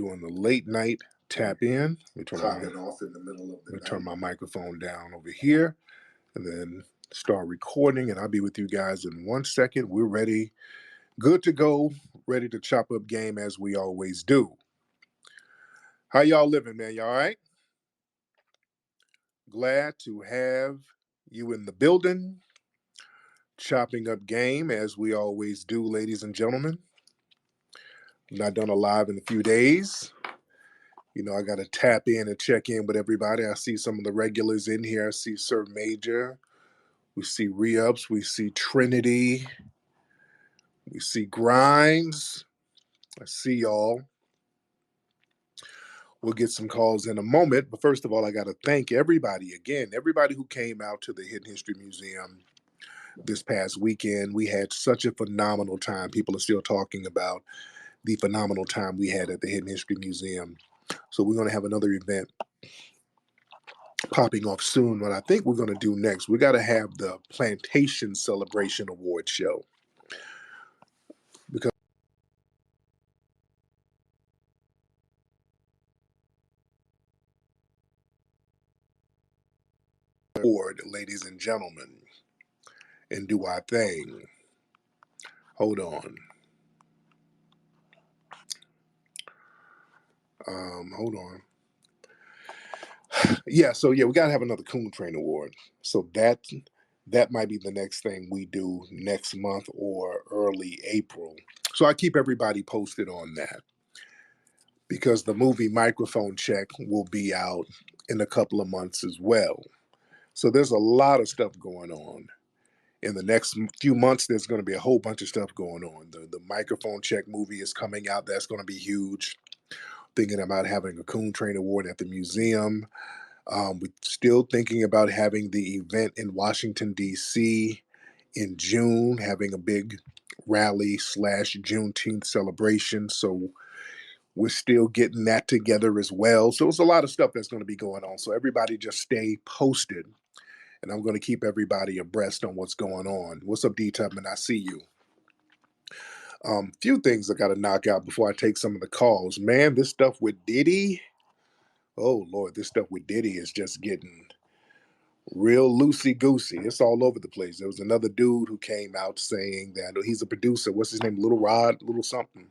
doing the late night tap in. Let me turn my microphone down over here and then start recording, and I'll be with you guys in 1 second. We're ready, good to go, ready to chop up game as we always do. How y'all living, man? Y'all all right? Glad to have you in the building. Chopping up game as we always do, ladies and gentlemen. Not done a live in a few days. You know, I got to tap in and check in with everybody. I see some of the regulars in here. I see Sir Major. We see Re-Ups. We see Trinity. We see Grimes. I see y'all. We'll get some calls in a moment. But first of all, I got to thank everybody again, everybody who came out to the Hidden History Museum this past weekend. We had such a phenomenal time. People are still talking about the phenomenal time we had at the Hidden History Museum. So we're going to have another event popping off soon. What I think we're going to do next, we got to have the Plantation Celebration Award show. Because award, ladies and gentlemen, and do our thing. Hold on. Hold on. Yeah, so yeah, we got to have another Coon Train Award. So that might be the next thing we do next month or early April. So I keep everybody posted on that, because the movie Microphone Check will be out in a couple of months as well. So there's a lot of stuff going on. In the next few months, there's going to be a whole bunch of stuff going on. The Microphone Check movie is coming out. That's going to be huge. Thinking about having a Coon Train Award at the museum. We're still thinking about having the event in Washington, D.C. in June, having a big rally / Juneteenth celebration. So we're still getting that together as well. So it's a lot of stuff that's going to be going on. So everybody just stay posted, and I'm going to keep everybody abreast on what's going on. What's up, D-Tubman? I see you. Few things I got to knock out before I take some of the calls. Man, this stuff with Diddy, oh Lord, this stuff with Diddy is just getting real loosey-goosey. It's all over the place. There was another dude who came out saying that he's a producer. What's his name? Little Rod, Little something.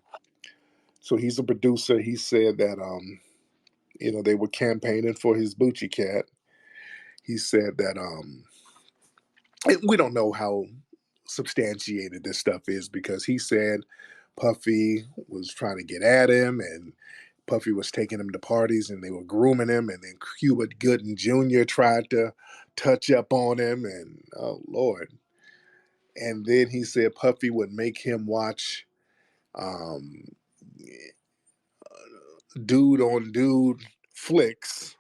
So he's a producer. He said that, they were campaigning for his Bucci cat. He said that, we don't know how substantiated this stuff is, because he said Puffy was trying to get at him, and Puffy was taking him to parties and they were grooming him, and then Cuba Gooding Jr. tried to touch up on him, and oh Lord. And then he said Puffy would make him watch dude on dude flicks,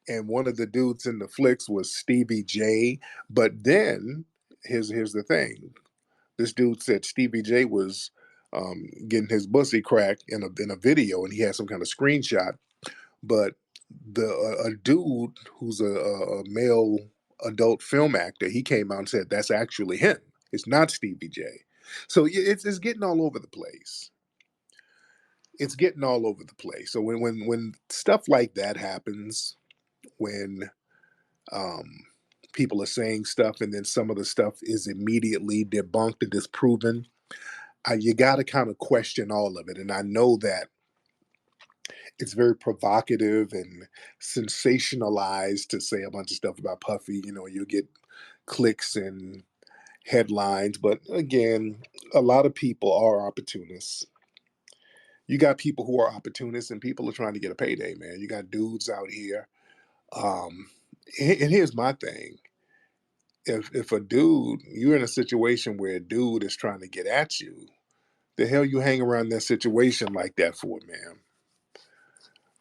and one of the dudes in the flicks was Stevie J. But then here's the thing. This dude said Stevie J was getting his pussy cracked in a video, and he had some kind of screenshot. But a dude who's a male adult film actor, he came out and said that's actually him. It's not Stevie J. So it's getting all over the place. It's getting all over the place. So when stuff like that happens, when people are saying stuff and then some of the stuff is immediately debunked and disproven, you got to kind of question all of it. And I know that it's very provocative and sensationalized to say a bunch of stuff about Puffy. You get clicks and headlines, but again, a lot of people are opportunists. You got people who are opportunists, and people are trying to get a payday, man. You got dudes out here. And here's my thing. If a dude, you're in a situation where a dude is trying to get at you, the hell you hang around that situation like that for, man?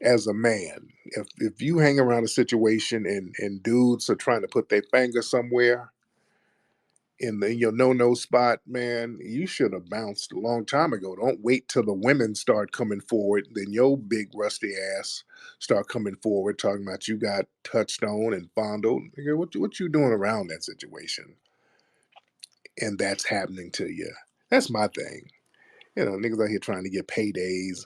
As a man, if you hang around a situation and dudes are trying to put their finger somewhere in your no spot, man, you should have bounced a long time ago. Don't wait till the women start coming forward, then your big rusty ass start coming forward talking about you got touched on and fondled. What you doing around that situation? And that's happening to you. That's my thing. Niggas out here trying to get paydays,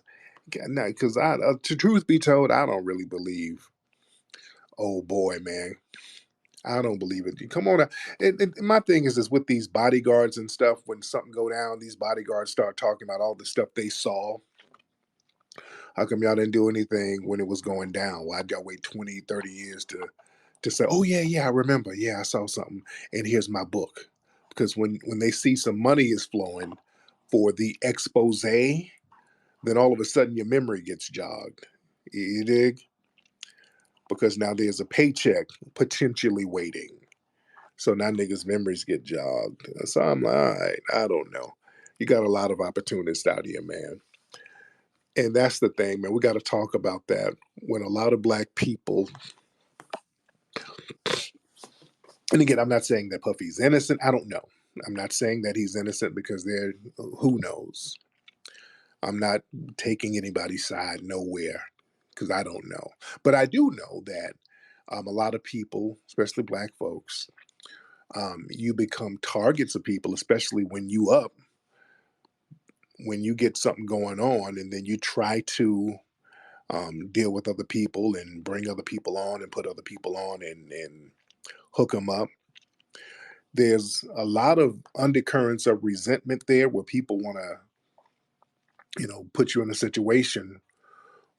Because to truth be told, I don't really believe. Oh boy, man, I don't believe it. Come on, my thing is with these bodyguards and stuff. When something go down, these bodyguards start talking about all the stuff they saw. How come y'all didn't do anything when it was going down? Why'd y'all wait 20, 30 years to say, oh yeah, I remember. Yeah, I saw something. And here's my book. Because when they see some money is flowing for the expose, then all of a sudden your memory gets jogged. You dig? Because now there's a paycheck potentially waiting. So now niggas' memories get jogged. So I'm like, all right, I don't know. You got a lot of opportunists out here, man. And that's the thing, man. We got to talk about that when a lot of black people, and again, I'm not saying that Puffy's innocent. I don't know. I'm not saying that he's innocent because who knows? I'm not taking anybody's side nowhere because I don't know. But I do know that a lot of people, especially black folks, you become targets of people, especially when you get something going on and then you try to deal with other people and bring other people on and put other people on and hook them up. There's a lot of undercurrents of resentment there where people want to, put you in a situation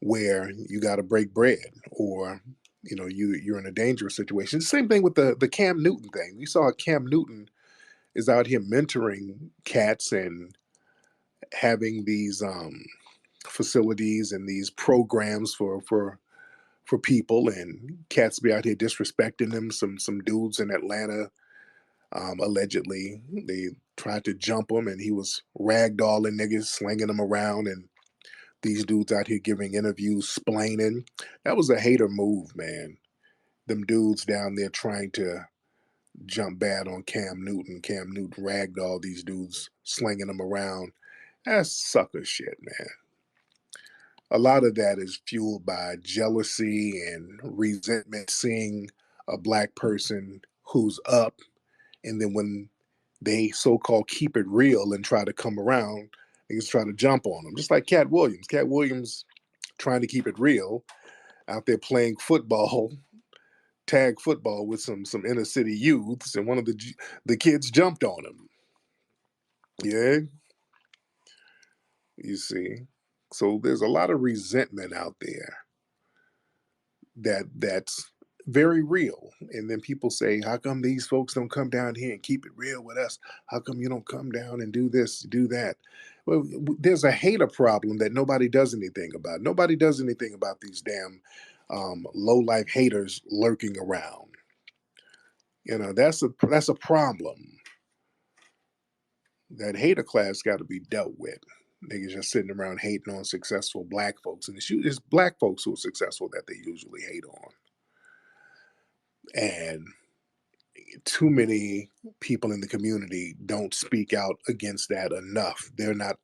where you got to break bread or, you're in a dangerous situation. Same thing with the Cam Newton thing. We saw Cam Newton is out here mentoring cats and having these facilities and these programs for people, and cats be out here disrespecting them. Some dudes in Atlanta, allegedly, they tried to jump him, and he was ragdolling niggas, slinging them around, and these dudes out here giving interviews, splaining. That was a hater move, man. Them dudes down there trying to jump bad on Cam Newton. Cam Newton ragdoll these dudes, slinging them around. That's sucker shit, man. A lot of that is fueled by jealousy and resentment, seeing a black person who's up, and then when they so-called keep it real and try to come around, niggas try to jump on them. Just like Cat Williams. Cat Williams trying to keep it real out there playing football, tag football with some inner city youths, and one of the kids jumped on him. Yeah, you see. So there's a lot of resentment out there that's very real. And then people say, how come these folks don't come down here and keep it real with us? How come you don't come down and do this, do that? Well, there's a hater problem that nobody does anything about. Nobody does anything about these damn low life haters lurking around. That's a problem. That hater class got to be dealt with. Niggas just sitting around hating on successful black folks, and it's black folks who are successful that they usually hate on. And too many people in the community don't speak out against that enough. They're not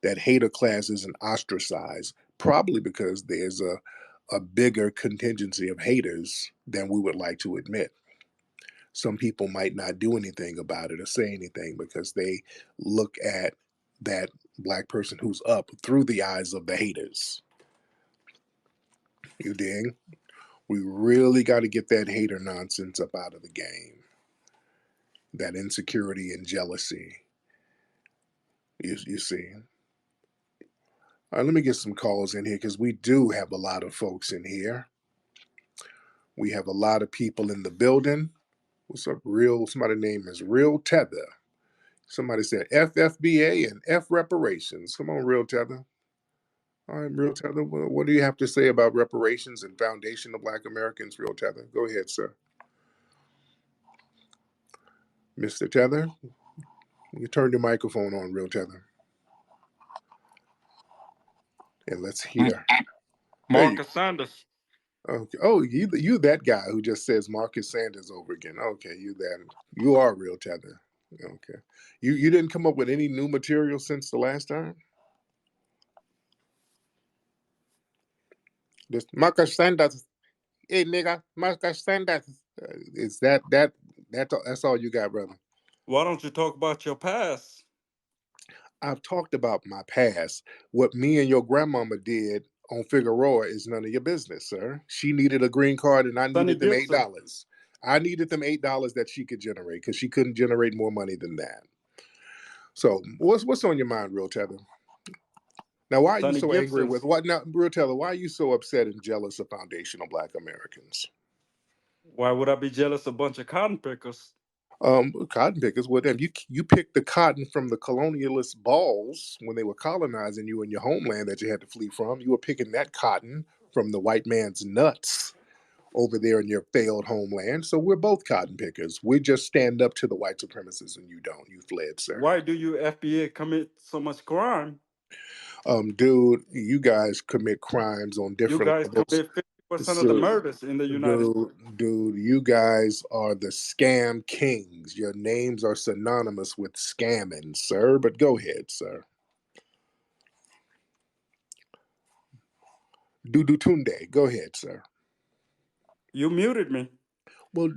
that hater class isn't ostracized, probably because there's a bigger contingency of haters than we would like to admit. Some people might not do anything about it or say anything because they look at that black person who's up through the eyes of the haters. You dig? We really got to get that hater nonsense up out of the game. That insecurity and jealousy. You see. All right, let me get some calls in here because we do have a lot of folks in here. We have a lot of people in the building. What's up, somebody name is Real Tether. Somebody said FFBA and F reparations. Come on, Real Tether. All right, Real Tether, what do you have to say about reparations and Foundation of Black Americans, Real Tether? Go ahead, sir. Mr. Tether, you turn your microphone on, Real Tether. And let's hear. Marcus Sanders. Okay. Oh, you that guy who just says Marcus Sanders over again. Okay, you are Real Tether. Okay. You didn't come up with any new material since the last time? Just Marcus Sanders. Hey nigga, Marcus Sanders. Is that's all you got, brother? Why don't you talk about your past? I've talked about my past. What me and your grandmama did on Figueroa is none of your business, sir. She needed a green card and I Sonny needed them eight Gibson. dollars. I needed them $8 that she could generate because she couldn't generate more money than that. So what's on your mind, Real Tether? Now, why are you Sonny so angry with Gibson's. what now, Real Tether? Why are you so upset and jealous of foundational Black Americans? Why would I be jealous of a bunch of cotton pickers? Cotton pickers. Well, damn, you picked the cotton from the colonialist balls when they were colonizing you in your homeland that you had to flee from. You were picking that cotton from the white man's nuts over there in your failed homeland. So we're both cotton pickers. We just stand up to the white supremacists, and you don't. You fled, sir. Why do you FBA commit so much crime? Dude, you guys commit crimes on You different guys levels. commit 50% of the So, murders in the United States. dude, you guys are the scam kings. Your names are synonymous with scamming, sir. But go ahead, sir. Dudu Tunde, go ahead, sir. You muted me. Well,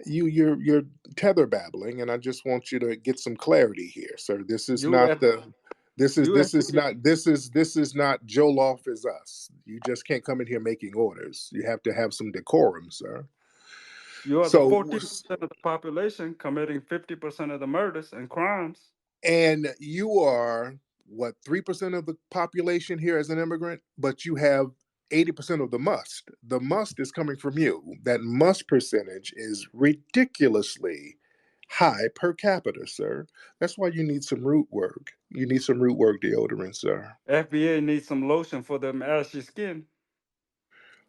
you're tether babbling, and I just want you to get some clarity here, sir. This is You not F, the. you FBA. This is not Joloff is us. You just can't come in here making orders. You have to have some decorum, sir. You are the So 14% of the population committing 50% of the murders and crimes. and you are what 3% of the population here as an immigrant, but you have 80% of the must. The must is coming from you. That must percentage is ridiculously high per capita, sir. That's why you need some root work. You need some root work deodorant, sir. FBA needs some lotion for them ashy skin.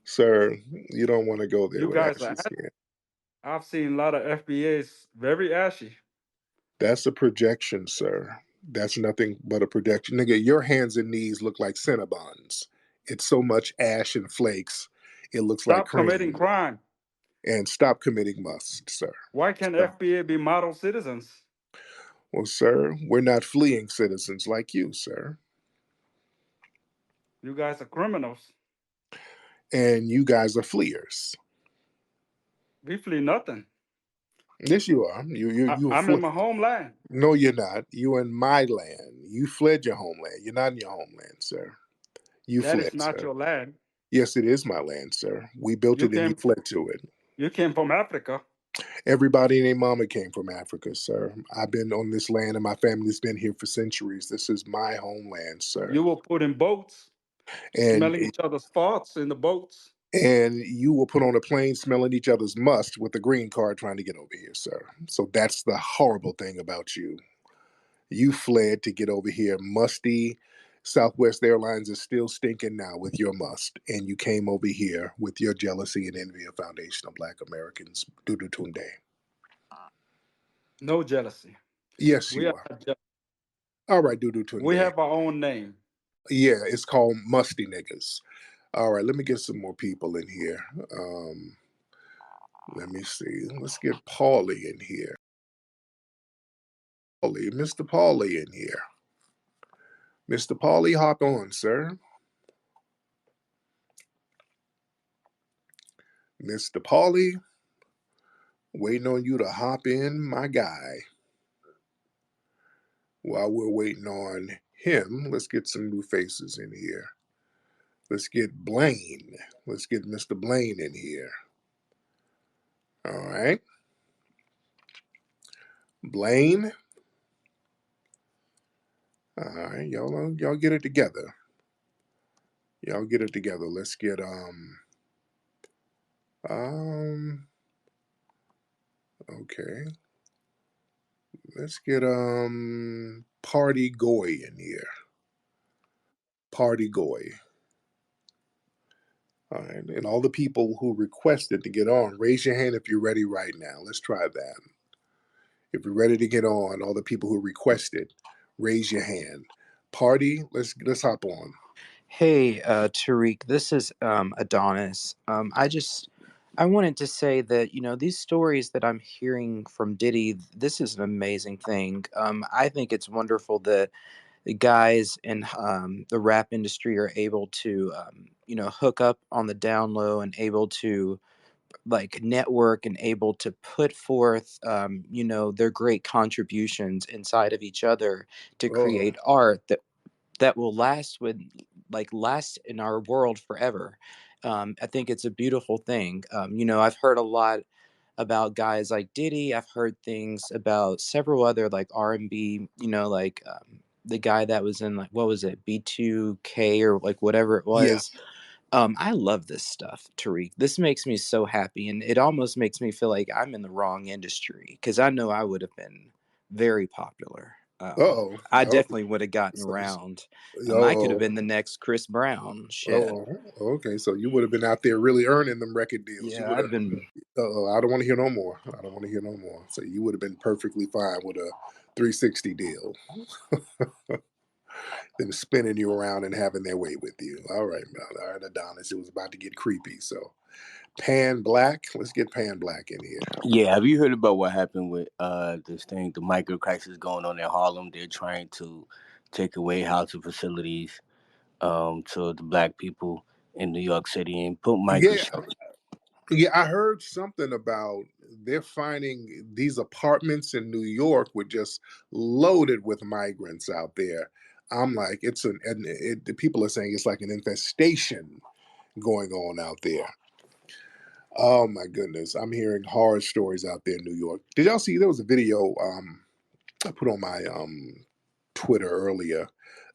Sir, you don't want to go there You with guys are. ashy skin. I've seen a lot of FBAs very ashy. That's a projection, sir. That's nothing but a projection. Nigga, your hands and knees look like Cinnabons. It's so much ash and flakes, it looks like Stop committing cream. crime. And stop committing must, sir. Why can't Stop. FBA be model citizens? Well, sir, we're not fleeing citizens like you, sir. You guys are criminals. And you guys are fleers. We flee nothing. Yes, you are. You I'm in my homeland. No, you're not. You're in my land. You fled your homeland. You're not in your homeland, sir. You That is fled, not sir. your land. Yes, it is my land, sir. We built You it and you came. fled to it. You came from Africa. Everybody and their mama came from Africa, sir. I've been on this land and my family's been here for centuries. This is my homeland, sir. You were put in boats, And smelling each other's farts in the boats. and you will put on a plane smelling each other's must with a green card trying to get over here, sir. So that's the horrible thing about you. You fled to get over here. Musty Southwest Airlines is still stinking now with your must. And you came over here with your jealousy and envy of Foundation of Black Americans. Dudu Tunde. No jealousy. Yes, We you are are. not jealous. All right, Dudu We Tunde. have our own name. Yeah, it's called Musty Niggas. All right, let me get some more people in here. Let me see. Let's get Paulie in here. Paulie, Mr. Paulie in here. Mr. Paulie, hop on, sir. Mr. Paulie, waiting on you to hop in, my guy. While we're waiting on him, let's get some new faces in here. Let's get Blaine. Let's get Mr. Blaine in here. All right. Blaine. All right, y'all get it together. Y'all get it together. Let's get okay. Let's get Party Goy in here. Party Goy. All right. And all the people who requested to get on, raise your hand if you're ready right now. Let's try that. If you're ready to get on, all the people who requested, raise your hand. Party, let's hop on. Hey, Tariq, this is Adonis. I wanted to say that, these stories that I'm hearing from Diddy, this is an amazing thing. I think it's wonderful that the guys in the rap industry are able to, hook up on the down low and able to like network and able to put forth their great contributions inside of each other to Oh, create art that will last in our world forever. I think it's a beautiful thing. I've heard a lot about guys like Diddy. I've heard things about several other like R&B, the guy that was in, like, what was it, B2K or like whatever it yeah. was. I love this stuff, Tariq. This makes me so happy, and it almost makes me feel like I'm in the wrong industry because I know I would have been very popular. Uh-oh. I Oh, definitely would have gotten so, around. I could have oh, been the next Chris Brown. Shit. oh, okay. So you would have been out there really earning them record deals. You Yeah, would I'd have. have been. I don't want to hear no more. I don't want to hear no more. So you would have been perfectly fine with a 360 deal. Them spinning you around and having their way with you. All right, man. All right, Adonis. It was about to get creepy. So Pan Black. Let's get Pan Black in here. Yeah, have you heard about what happened with this thing, the micro crisis going on in Harlem? They're trying to take away housing facilities to the black people in New York City and put micro. Yeah, yeah. I heard something about they're finding these apartments in New York were just loaded with migrants out there. I'm like, the people are saying it's like an infestation going on out there. Oh my goodness. I'm hearing horror stories out there in New York. Did y'all see there was a video I put on my Twitter earlier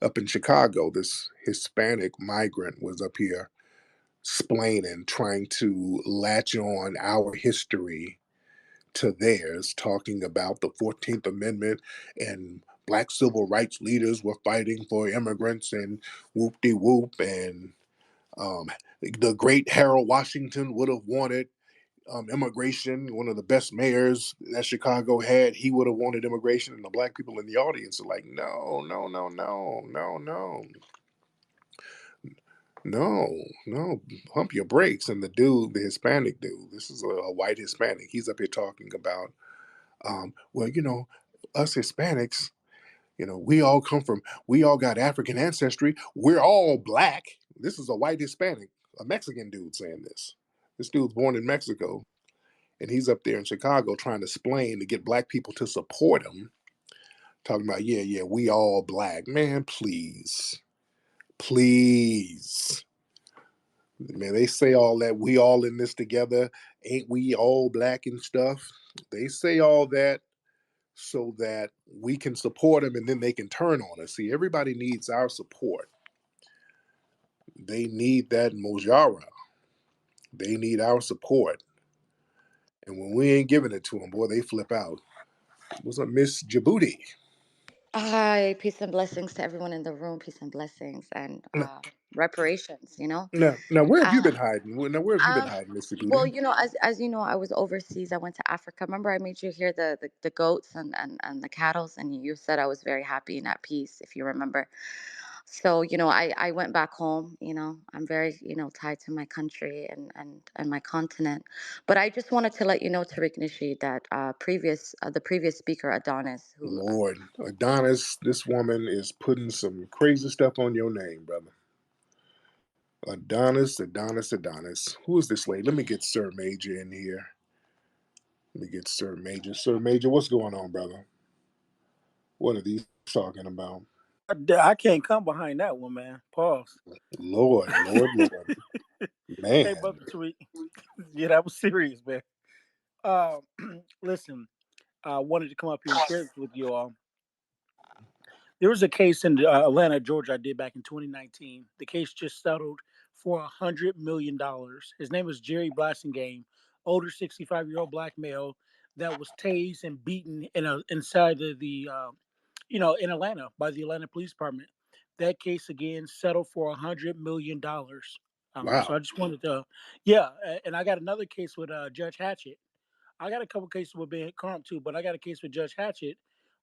up in Chicago? This Hispanic migrant was up here splaining, trying to latch on our history to theirs, talking about the 14th Amendment and black civil rights leaders were fighting for immigrants and whoop de whoop. And um, the great Harold Washington would have wanted immigration. One of the best mayors that Chicago had, he would have wanted immigration. And the black people in the audience are like, no, no, no, no, no, no, no, no, pump your brakes. And the dude, the Hispanic dude, this is a white Hispanic, he's up here talking about, well, us Hispanics, we all got African ancestry. We're all black. This is a white Hispanic, a Mexican dude saying this. This dude's born in Mexico, and he's up there in Chicago trying to explain to get black people to support him, talking about, yeah, yeah, we all black. Man, please, please. Man, they say all that, we all in this together, ain't we all black and stuff. They say all that so that we can support them and then they can turn on us. See, everybody needs our support. They need that Mojara. They need our support. And when we ain't giving it to them, boy, they flip out. What's up, Miss Djibouti? Hi, peace and blessings to everyone in the room. Peace and blessings and reparations. Now, where have you Uh, been hiding? Now, where have you been um, hiding, Miss well, Djibouti? as you know, I was overseas. I went to Africa. Remember, I made you hear the goats and the cattles, and you said I was very happy and at peace, if you remember. So, I went back home. I'm very, tied to my country and my continent. But I just wanted to let you know, Tariq Nasheed, that the previous speaker, Adonis, who Lord, Adonis, this woman is putting some crazy stuff on your name, brother. Adonis, Adonis, Adonis. Who is this lady? Let me get Sir Major in here. Let me get Sir Major. Sir Major, what's going on, brother? What are these talking about? I can't come behind that one, man. Pause. Lord, Lord, Lord. Hey, Man. brother Tariq. Yeah, that was serious, man. Uh, listen, I wanted to come up here and share this with you all. There was a case in Atlanta, Georgia, I did back in 2019. The case just settled for $100 million. His name was Jerry Blassingame, older 65-year-old black male that was tased and beaten inside of in Atlanta by the Atlanta Police Department. That case again settled for $100 million. So Wow. I just wanted to, yeah, and I got another case with Judge Hatchett. I got a couple cases with Ben Crump too, but I got a case with Judge Hatchett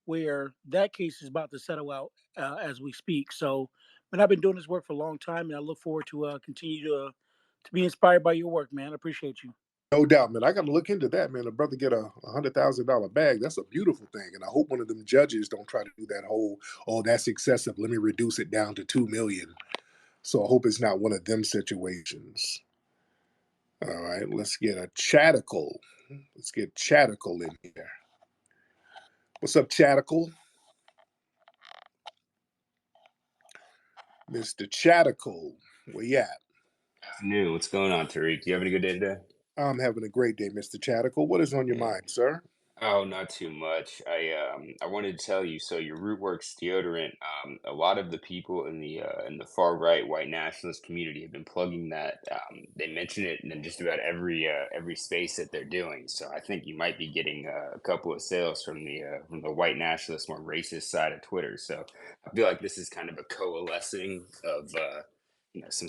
where that case is about to settle out as we speak. So, man, I've been doing this work for a long time, and I look forward to continue to be inspired by your work, man. I appreciate you. No doubt, man. I got to look into that, man. A brother get a $100,000 bag. That's a beautiful thing, and I hope one of them judges don't try to do that whole, oh, that's excessive. Let me reduce it down to 2 million. So I hope it's not one of them situations. All right, let's get a Chaticle. Let's get Chaticle in here. What's up, Chaticle? Mr. Chaticle, where you at? Afternoon. What's going on, Tariq? You having a good day today? I'm having a great day, Mr. Chaticle. What is on your Yeah. mind, sir? Oh, not too much. I wanted to tell you. So your Rootworks deodorant. A lot of the people in the far right white nationalist community have been plugging that. They mention it in just about every space that they're doing. So I think you might be getting a couple of sales from the white nationalist, more racist side of Twitter. So I feel like this is kind of a coalescing of some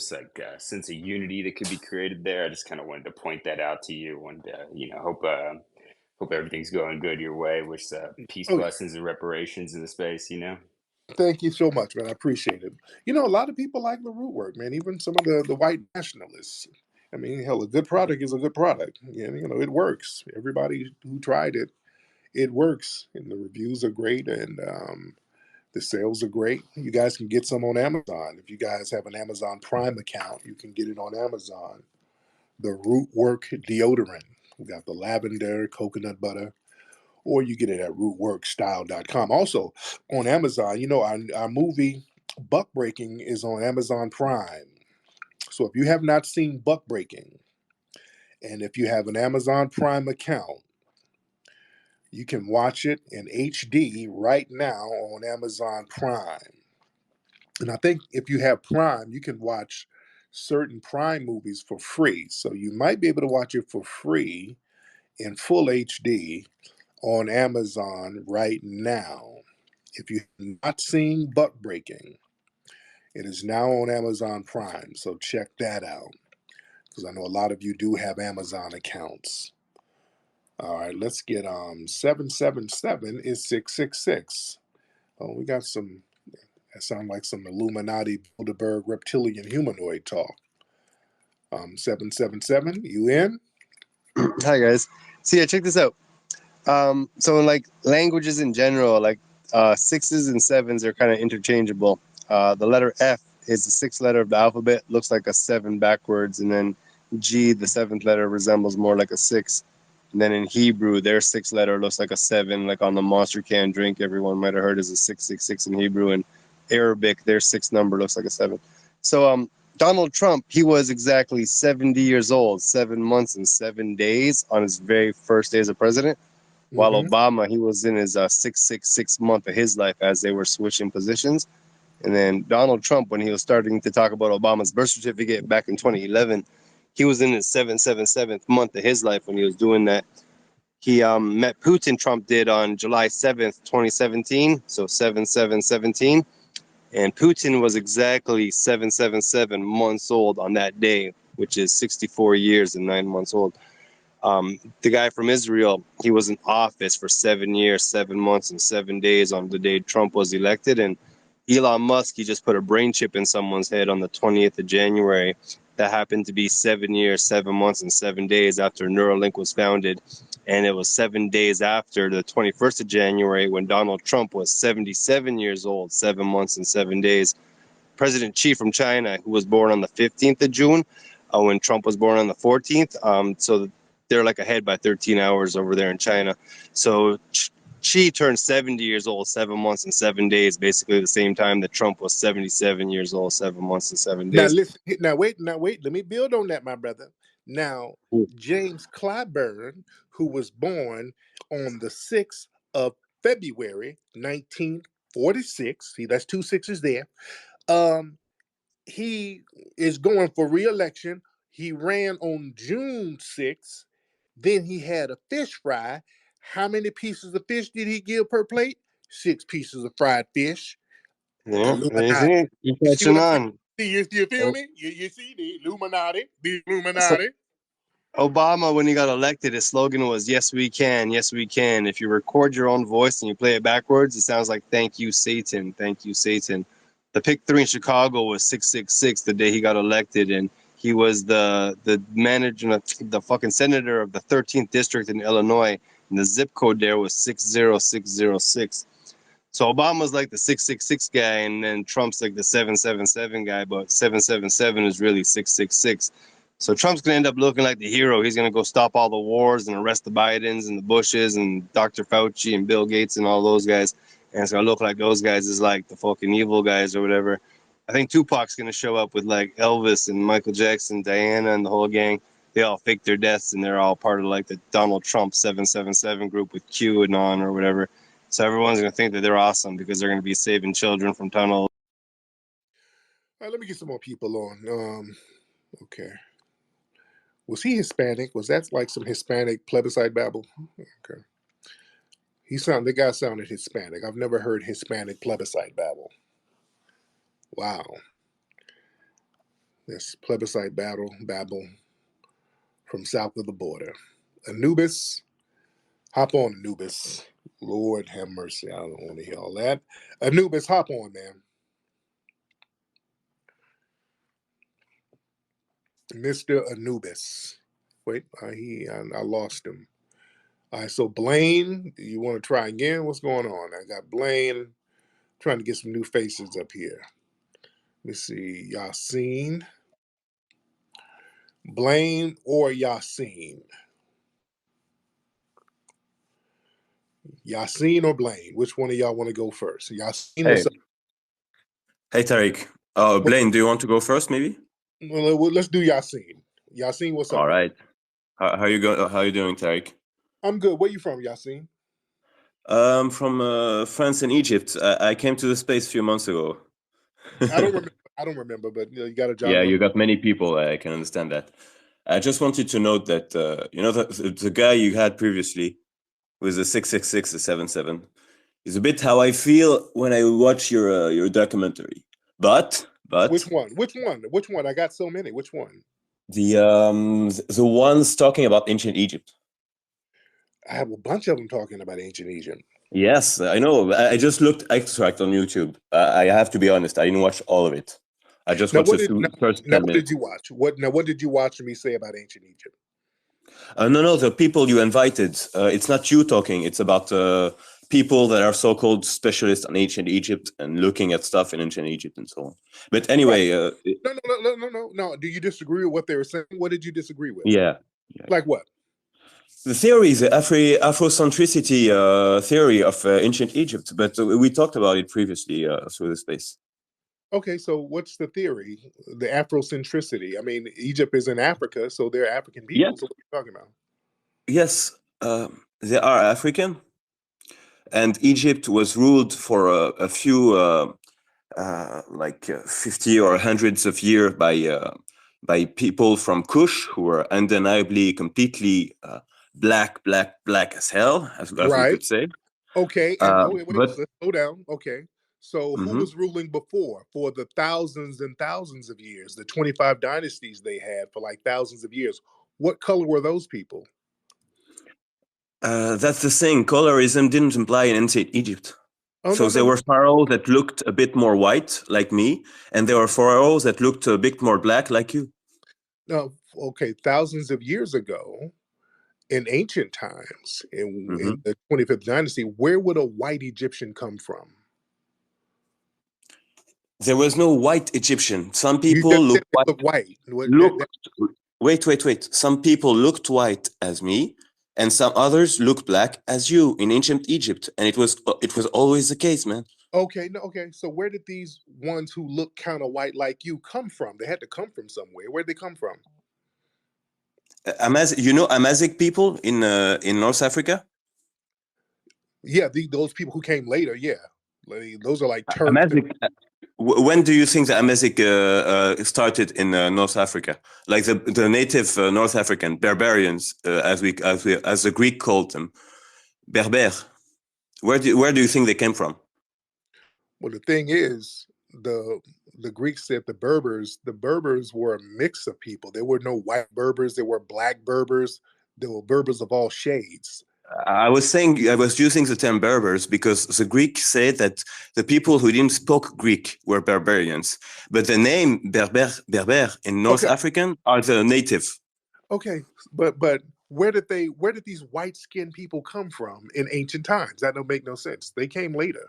sense of unity that could be created there. I just kind of wanted to point that out to you, and hope everything's going good your way. Wish peace, Oh, yeah. blessings, and reparations in the space. Thank you so much, man. I appreciate it. A lot of people like the root work, man. Even some of the white nationalists. I mean, hell, a good product is a good product. It works. Everybody who tried it, it works, and the reviews are great, and the sales are great. You guys can get some on Amazon. If you guys have an Amazon Prime account, you can get it on Amazon. The root work deodorant. We got the lavender, coconut butter, or you get it at rootworkstyle.com. Also on Amazon, our movie Buck Breaking is on Amazon Prime. So if you have not seen Buck Breaking, and if you have an Amazon Prime account, you can watch it in HD right now on Amazon Prime. And I think if you have Prime, you can watch certain Prime movies for free. So you might be able to watch it for free in full HD on Amazon right now. If you have not seen Buck Breaking, it is now on Amazon Prime. So check that out, because I know a lot of you do have Amazon accounts. All right, let's get 777 is 666. Oh, we got some, that sound like some Illuminati Bilderberg reptilian humanoid talk. 777, you in? Hi guys. So yeah, check this out. So in like languages in general, like sixes and sevens are kind of interchangeable. The letter F is the sixth letter of the alphabet, looks like a seven backwards, and then G, the seventh letter, resembles more like a six. And then in Hebrew, their sixth letter looks like a seven, like on the Monster can drink everyone might have heard is a 666 in Hebrew. And Arabic, their sixth number looks like a seven. So Donald Trump, he was exactly 70 years old, 7 months and 7 days on his very first day as a president. While Mm-hmm. Obama, he was in his 666 month of his life as they were switching positions. And then Donald Trump, when he was starting to talk about Obama's birth certificate back in 2011, he was in his 777th month of his life when he was doing that. He met Putin, Trump did, on July 7th, 2017, so 7717. And Putin was exactly 777 months old on that day, which is 64 years and 9 months old. The guy from Israel, he was in office for 7 years, 7 months, and 7 days on the day Trump was elected. And Elon Musk, he just put a brain chip in someone's head on the 20th of January. That happened to be 7 years, 7 months, and 7 days after Neuralink was founded. And it was 7 days after the 21st of January when Donald Trump was 77 years old, 7 months, and 7 days. President Xi from China, who was born on the 15th of June, when Trump was born on the 14th. So they're like ahead by 13 hours over there in China. So Xi turned 70 years old, 7 months and 7 days, basically the same time that Trump was 77 years old, 7 months and seven Now days. listen. Now wait. Let me build on that, my brother. Now James Clyburn, who was born on the 6th of February, 1946. See, that's two sixes there. He is going for re-election. He ran on June 6th. Then he had a fish fry. How many pieces of fish did he give per plate? 6 pieces of fried fish. Yeah, you Illuminati. see, you You see what catching I'm saying? on. You feel Oh, me? You see the Illuminati, the so Illuminati. Obama, when he got elected, his slogan was "Yes, we can. Yes, we can." If you record your own voice and you play it backwards, it sounds like "Thank you, Satan. Thank you, Satan." The pick three in Chicago was 666 the day he got elected, and he was the manager, the fucking senator of the 13th district in Illinois, and the zip code there was 60606. So Obama's like the 666 guy, and then Trump's like the 777 guy, but 777 is really 666. So Trump's going to end up looking like the hero. He's going to go stop all the wars and arrest the Bidens and the Bushes and Dr. Fauci and Bill Gates and all those guys. And it's going to look like those guys is like the fucking evil guys or whatever. I think Tupac's going to show up with like Elvis and Michael Jackson, Diana and the whole gang. They all faked their deaths and they're all part of like the Donald Trump 777 group with Q and on or whatever. So everyone's going to think that they're awesome because they're going to be saving children from tunnels. All right, let me get some more people on. Okay. Was he Hispanic? Was that like some Hispanic plebiscite babble? Okay. The guy sounded Hispanic. I've never heard Hispanic plebiscite babble. Wow. This plebiscite babble from south of the border. Anubis, hop on, Anubis. Lord have mercy. I don't want to hear all that. Anubis, hop on, man. Mr. Anubis. Wait, I lost him. All right, so Blaine, you want to try again? What's going on? I got Blaine trying to get some new faces up here. Let me see. Yassine. Blaine or Yassine? Yassine or Blaine? Which one of y'all want to go first? Yassine, Hey, what's up? hey, Tariq. What, Blaine, do you want to go first, maybe? well, let's do Yassine. Yassine, what's up, All man? right. How you go? How you doing, Tariq? I'm good. Where you from, Yassine? From France and Egypt. I came to the space a few months ago. I don't remember. I don't remember, but you got to jog Yeah, my. you got many people. I can understand that. I just wanted to note that the guy you had previously with the 666, the 77 is a bit how I feel when I watch your documentary. But Which one? Which one? Which one? I got so many. Which one? the ones talking about ancient Egypt. I have a bunch of them talking about ancient Egypt. Yes, I know. I just looked extract on YouTube. I have to be honest. I didn't watch all of it. I just Now, watched the first now 10 what did minutes. you watch? What did you watch me say about ancient Egypt? No, the people you invited. It's not you talking. It's about people that are so-called specialists on ancient Egypt and looking at stuff in ancient Egypt and so on. But Right. anyway, No. Do you disagree with what they were saying? What did you disagree with? yeah. Like what? The theory is the Afrocentricity theory of ancient Egypt, but we talked about it previously through the space. Okay, so what's the theory? The Afrocentricity. I mean, Egypt is in Africa, so they're African people. Yes. So what are you talking about? Yes, they are African, and Egypt was ruled for a few, 50 or hundreds of years by people from Kush who were undeniably completely black as hell, as we Right. could say. Okay, and wait, But let's slow down. Okay, so who mhm. was ruling before for the thousands and thousands of years? The 25 dynasties they had for like thousands of years. What color were those people? That's the thing. Colorism didn't imply in ancient Egypt. Oh So there were pharaohs that looked a bit more white, like me, and there were pharaohs that looked a bit more black, like you. no. Okay, thousands of years ago, in ancient times, in the 25th dynasty, where would a white Egyptian come from? There was no white Egyptian. Some You people just said looked they white. look white. Wait. Some people looked white as me, and some others looked black as you in ancient Egypt, and it was always the case, man. Okay, no, okay. So where did these ones who look kind of white like you come from? They had to come from somewhere. Where did they come from? Amazigh people in North Africa. Yeah, those people who came later. Yeah, those are like Turks. Amazigh. When do you think the Amazigh started in North Africa? Like the native North African barbarians, as the Greek called them, Berber. Where do you think they came from? Well, the thing is, the Greeks said the Berbers were a mix of people. There were no white Berbers. There were black Berbers. There were Berbers of all shades. I was using the term Berbers because the Greeks said that the people who didn't speak Greek were barbarians, but the name Berber in North African are the native. Okay, but where did these white skinned people come from in ancient times? That don't make no sense. They came later.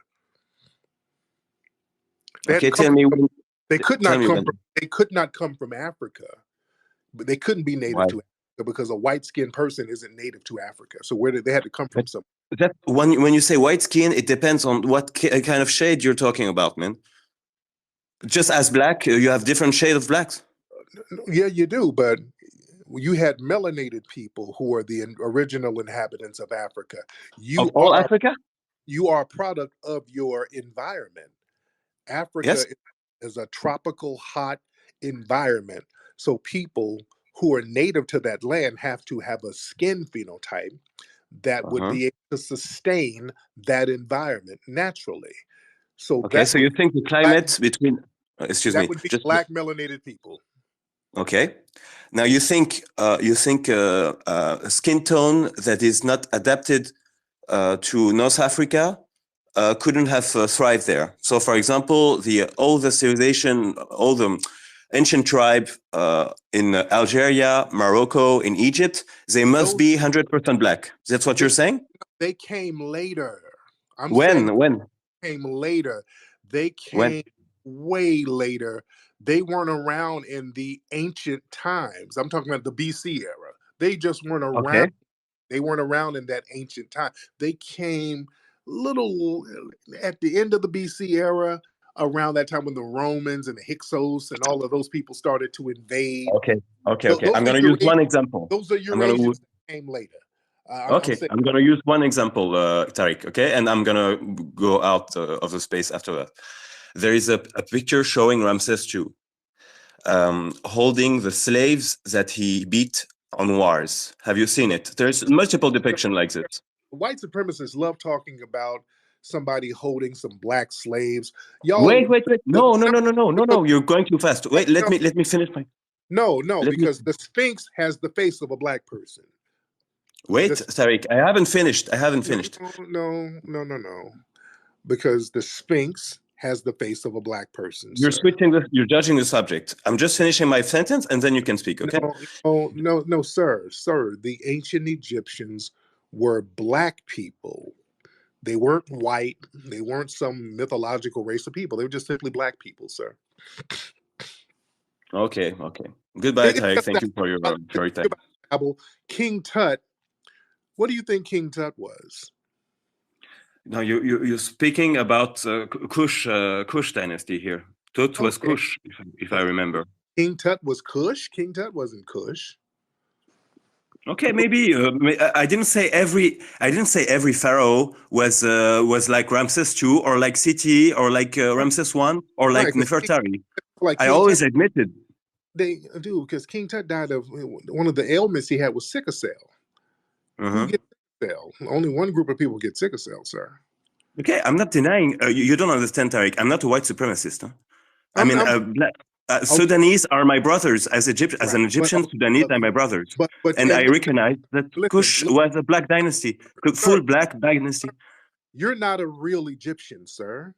They Okay, tell me. They could not come from Africa. but they couldn't be native Why? to Africa because a white-skinned person isn't native to Africa. So where did they had to come from? Some That when you say white skin, it depends on what kind of shade you're talking about, man. Just as black, you have different shade of blacks. yeah, you do, but you had melanated people who are the original inhabitants of Africa. Of all Africa? You are a product of your environment. Africa Yes. is a tropical, hot environment. So people who are native to that land have to have a skin phenotype that would be able to sustain that environment naturally. So Okay, so you think the black, climate between, excuse that me, would be just black melanated people. okay. Now you think a skin tone that is not adapted to North Africa couldn't have thrived there. So, for example, all the civilization, all the ancient tribe in Algeria, Morocco, in Egypt, they must be 100% black. That's what you're saying? They came later. I'm saying When? came later. They When? came way later. They weren't around in the ancient times. I'm talking about the BC era. They just weren't around. Okay. They weren't around in that ancient time. They came little at the end of the BC era, around that time when the Romans and the Hyksos and all of those people started to invade. Okay. Those I'm are going to use one example. those are Eurasians that came later. I'm saying, I'm going to use one example, Tariq, okay? And I'm going to go out of the space after that. There is a picture showing Ramses II holding the slaves that he beat on wars. Have you seen it? There's multiple depictions like this. white supremacists love talking about somebody holding some black slaves. Y'all, Wait. No. You're going too fast. Wait, let me finish my. No, Let me. because the Sphinx has the face of a black person. Wait, Tariq, I haven't finished. No. Because the Sphinx has the face of a black person, You're sir. switching this. You're judging the subject. I'm just finishing my sentence, and then you can speak. Okay? No, sir. The ancient Egyptians were black people. They weren't white. They weren't some mythological race of people. They were just simply black people, sir. Okay. Goodbye, Tariq. Thank you for your time. King Tut. What do you think King Tut was? No, you're speaking about Kush dynasty here. Tut was Kush, if I remember. King Tut was Kush. King Tut wasn't Kush. Okay, maybe I didn't say every pharaoh was like Ramses II or like Seti or like Ramses I or like Nefertari. Like I always admitted they do, because King Tut died of one of the ailments he had was sickle cell. Who gets sickle cell? Only one group of people get sickle cell, sir. Okay, I'm not denying. You don't understand, Tariq. I'm not a white supremacist. Huh? Sudanese are my brothers. As an Egyptian, Sudanese are my brothers. And I recognize that Kush was a black dynasty, full black dynasty. You're not a real Egyptian, sir.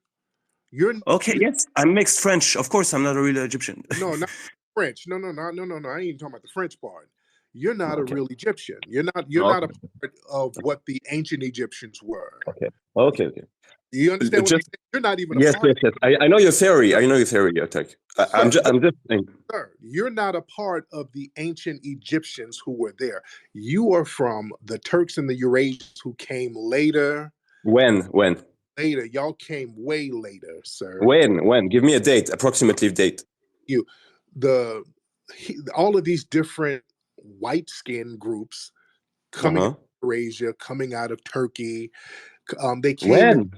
Okay, yes, I'm mixed French. Of course, I'm not a real Egyptian. No, not French. No. I ain't even talking about the French part. You're not a real Egyptian. You're not a part of what the ancient Egyptians were. Okay. You understand what I'm saying? You're not even a part. Yes. I know your theory. Attack. I'm just saying. Sir, you're not a part of the ancient Egyptians who were there. You are from the Turks and the Eurasians who came later. When? Later. Y'all came way later, sir. When? Give me a date, approximately date. All of these different white skin groups coming out of Eurasia, coming out of Turkey. They came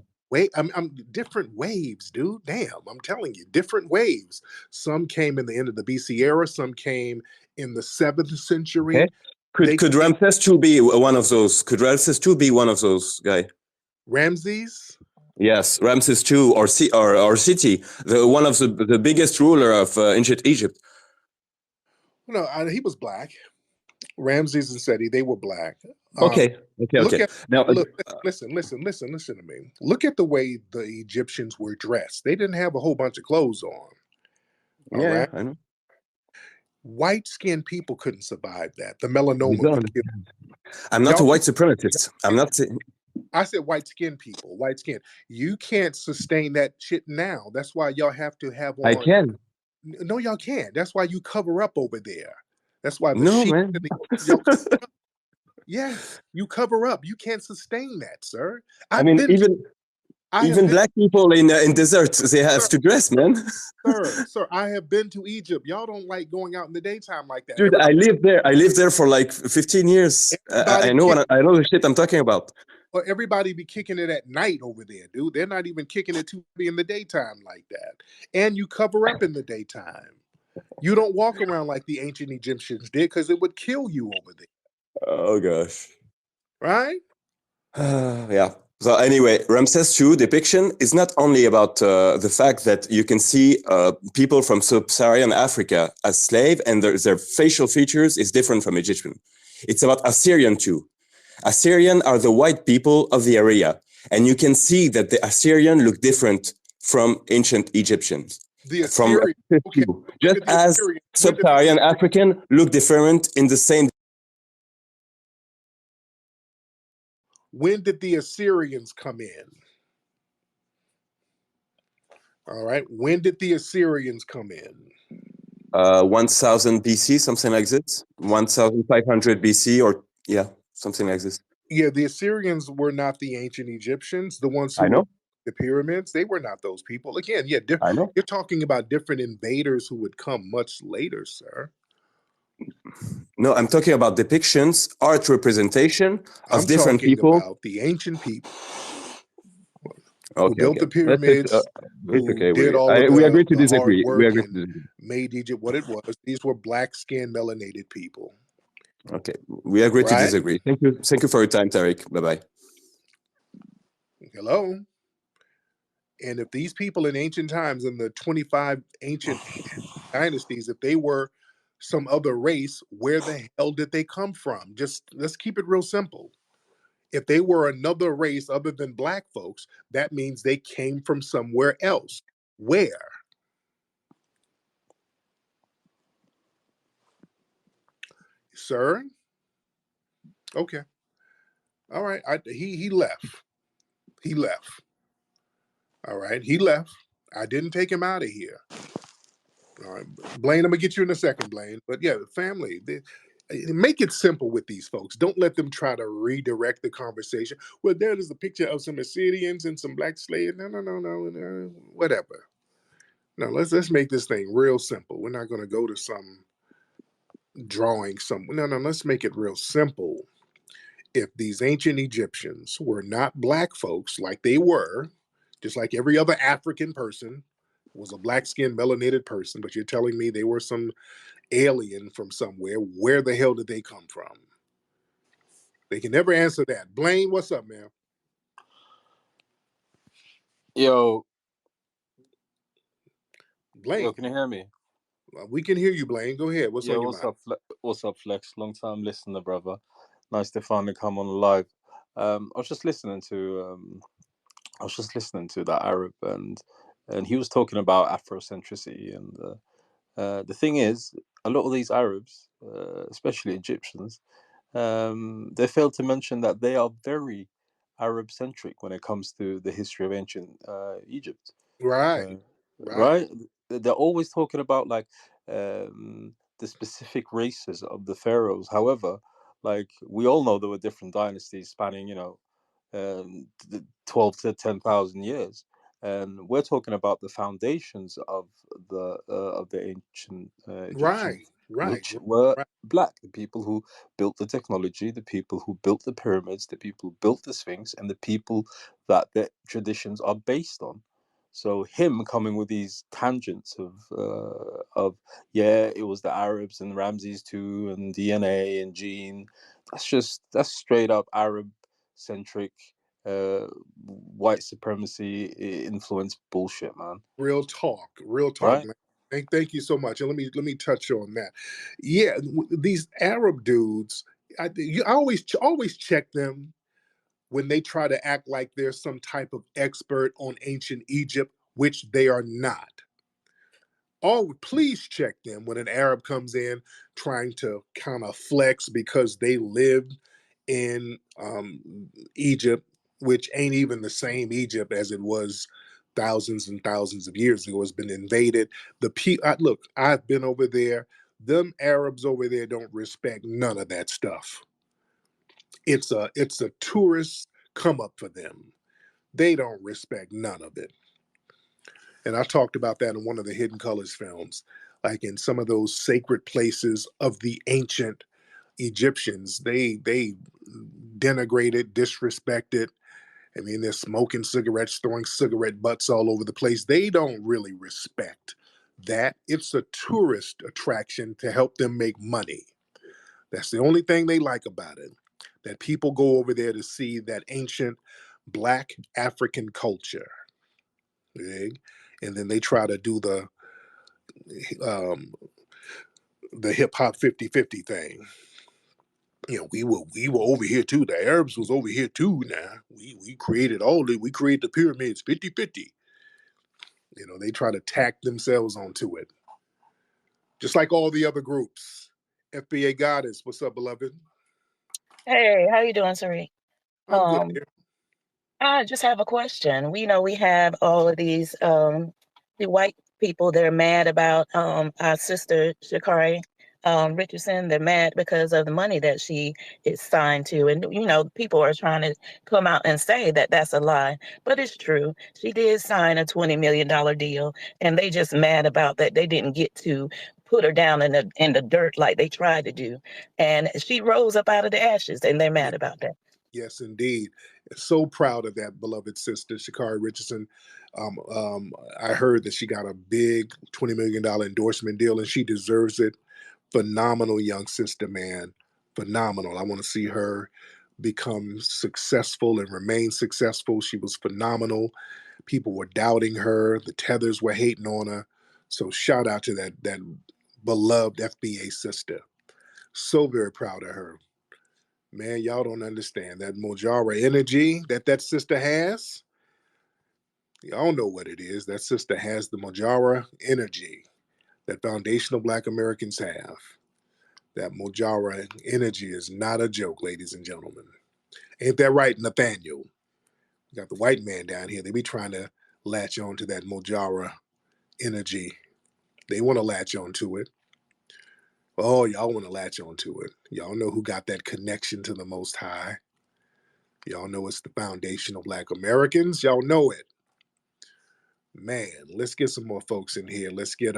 I'm different waves, dude. Damn, I'm telling you, different waves. Some came in the end of the BC era, some came in the 7th century. Okay. Could Ramses II be one of those? Could Ramses II be one of those guy? Ramses? Yes, Ramses II or Seti, one of the biggest ruler of ancient Egypt. No, he was black. Ramses and Seti, they were black. Okay. Now, listen to me. Look at the way the Egyptians were dressed. They didn't have a whole bunch of clothes on. Right? I know. White-skinned people couldn't survive that. The melanoma. I'm not a white supremacist. I'm not saying. I said white-skinned people. White skin. You can't sustain that shit now. That's why y'all have to have on. I can. No, y'all can't. That's why you cover up over there. That's why the No, sheep man. and the y'all cover up. Yes, you cover up. You can't sustain that, sir. I I've mean, been to. I have even been, black people in deserts, they have sir, to dress, man. sir. I have been to Egypt. Y'all don't like going out in the daytime like that. Dude, I lived there. I lived there for like 15 years. Everybody kick, I know the shit I'm talking about. or everybody be kicking it at night over there, dude. They're not even kicking it to be in the daytime like that. And you cover up in the daytime. You don't walk around like the ancient Egyptians did because it would kill you over there, Oh gosh. right? Yeah. So anyway, Ramses II depiction is not only about the fact that you can see people from sub-Saharan Africa as slave and their facial features is different from Egyptian. It's about Assyrian too. Assyrian are the white people of the area, and you can see that the Assyrian look different from ancient Egyptians. The From Assyrian. Ramses Okay, II, just as When did the sub-Saharan African look different in the same. when did the Assyrians come in? All right. When did the Assyrians come in? 1000 BC, something like this. 1500 BC, or yeah, something like this. Yeah, the Assyrians were not the ancient Egyptians, the ones I who were know, the pyramids. They were not those people. Again, yeah, I know. you're talking about different invaders who would come much later, sir. No, I'm talking about depictions, art representation of I'm different talking people. about the ancient people who Okay, built okay. the Let's just, pyramids, it's who okay. did all of We agree to the hard disagree. We work agree to and disagree. made Egypt what it was. These were black-skinned, melanated people, Okay, we agree to right? disagree. Thank you. Thank you for your time, Tariq. Bye bye. Hello. And if these people in ancient times, in the 25 ancient dynasties, if they were some other race, where the hell did they come from? Just let's keep it real simple. If they were another race other than black folks, that means they came from somewhere else. Where? Sir? Okay. All right. He left. He left. All right. He left. I didn't take him out of here. All right. Blaine, I'm gonna get you in a second, Blaine. But yeah, family. Make it simple with these folks. Don't let them try to redirect the conversation. Well, there is a picture of some Assyrians and some black slaves. No. Whatever. No, let's make this thing real simple. We're not going to go to some drawing. No. Let's make it real simple. If these ancient Egyptians were not black folks like they were, just like every other African person was a black-skinned melanated person, but you're telling me they were some alien from somewhere, where the hell did they come from? They can never answer that. Blaine, what's up, man? Yo, Blaine, can you hear me? we can hear you, Blaine. Go ahead. What's on your What's mind? up, what's up, Flex? Long time listener, brother. Nice to finally come on live. I was just listening to that Arab, and he was talking about Afrocentricity, and the thing is, a lot of these Arabs, especially Egyptians, they failed to mention that they are very Arab centric when it comes to the history of ancient Egypt. Right, Uh, right, right? They're always talking about like the specific races of the pharaohs. However, like we all know there were different dynasties spanning, 12 to 10,000 years, and we're talking about the foundations of the ancient right, Egyptians, right, which were right. black. The people who built the technology, the people who built the pyramids, the people who built the Sphinx, and the people that their traditions are based on. So him coming with these tangents of yeah, it was the Arabs and Ramses too, and DNA and gene. That's straight up Arab centric, white supremacy influence bullshit, man. Real talk, Right? man. Thank you so much. And let me touch on that. Yeah, these Arab dudes, I always check them when they try to act like they're some type of expert on ancient Egypt, which they are not. Oh, please check them when an Arab comes in trying to kind of flex because they lived in Egypt, which ain't even the same Egypt as it was thousands and thousands of years ago. It's been invaded. Look, I've been over there. Them Arabs over there don't respect none of that stuff. It's a tourist come up for them. They don't respect none of it. And I talked about that in one of the Hidden Colors films. Like in some of those sacred places of the ancient Egyptians, they denigrate it, disrespect it. I mean, they're smoking cigarettes, throwing cigarette butts all over the place. They don't really respect that. It's a tourist attraction to help them make money. That's the only thing they like about it. That people go over there to see that ancient black African culture. Okay? And then they try to do um, the hip hop 50-50 thing. You know, we were over here too. The Arabs was over here too. Now we created we created the pyramids 50-50. You know, they try to tack themselves onto it, just like all the other groups. FBA Goddess, what's up, beloved? Hey, how you doing, Tariq? I'm good, Um, dear. I just have a question. We know we have all of these the white people, they're mad about our sister Shakari Richardson. They're mad because of the money that she is signed to. And people are trying to come out and say that that's a lie. But it's true. She did sign a $20 million deal, and they just mad about that. They didn't get to put her down in the dirt like they tried to do. And she rose up out of the ashes, and they're Yeah, mad about that. yes, indeed. So proud of that beloved sister, Shakari Richardson. I heard that she got a big $20 million endorsement deal, and she deserves it. Phenomenal young sister, man. Phenomenal. I want to see her become successful and remain successful. She was phenomenal. People were doubting her. The tethers were hating on her. So shout out to that beloved FBA sister. So very proud of her. Man, y'all don't understand that Mojara energy that sister has. Y'all know what it is. That sister has the Mojara energy that foundational Black Americans have. That Mojara energy is not a joke, ladies and gentlemen. Ain't that right, Nathaniel? You got the white man down here. They be trying to latch on to that Mojara energy. They want to latch on to it. Oh, y'all want to latch on to it. Y'all know who got that connection to the Most High. Y'all know it's the foundation of Black Americans. Y'all know it. Man, let's get some more folks in here. Let's get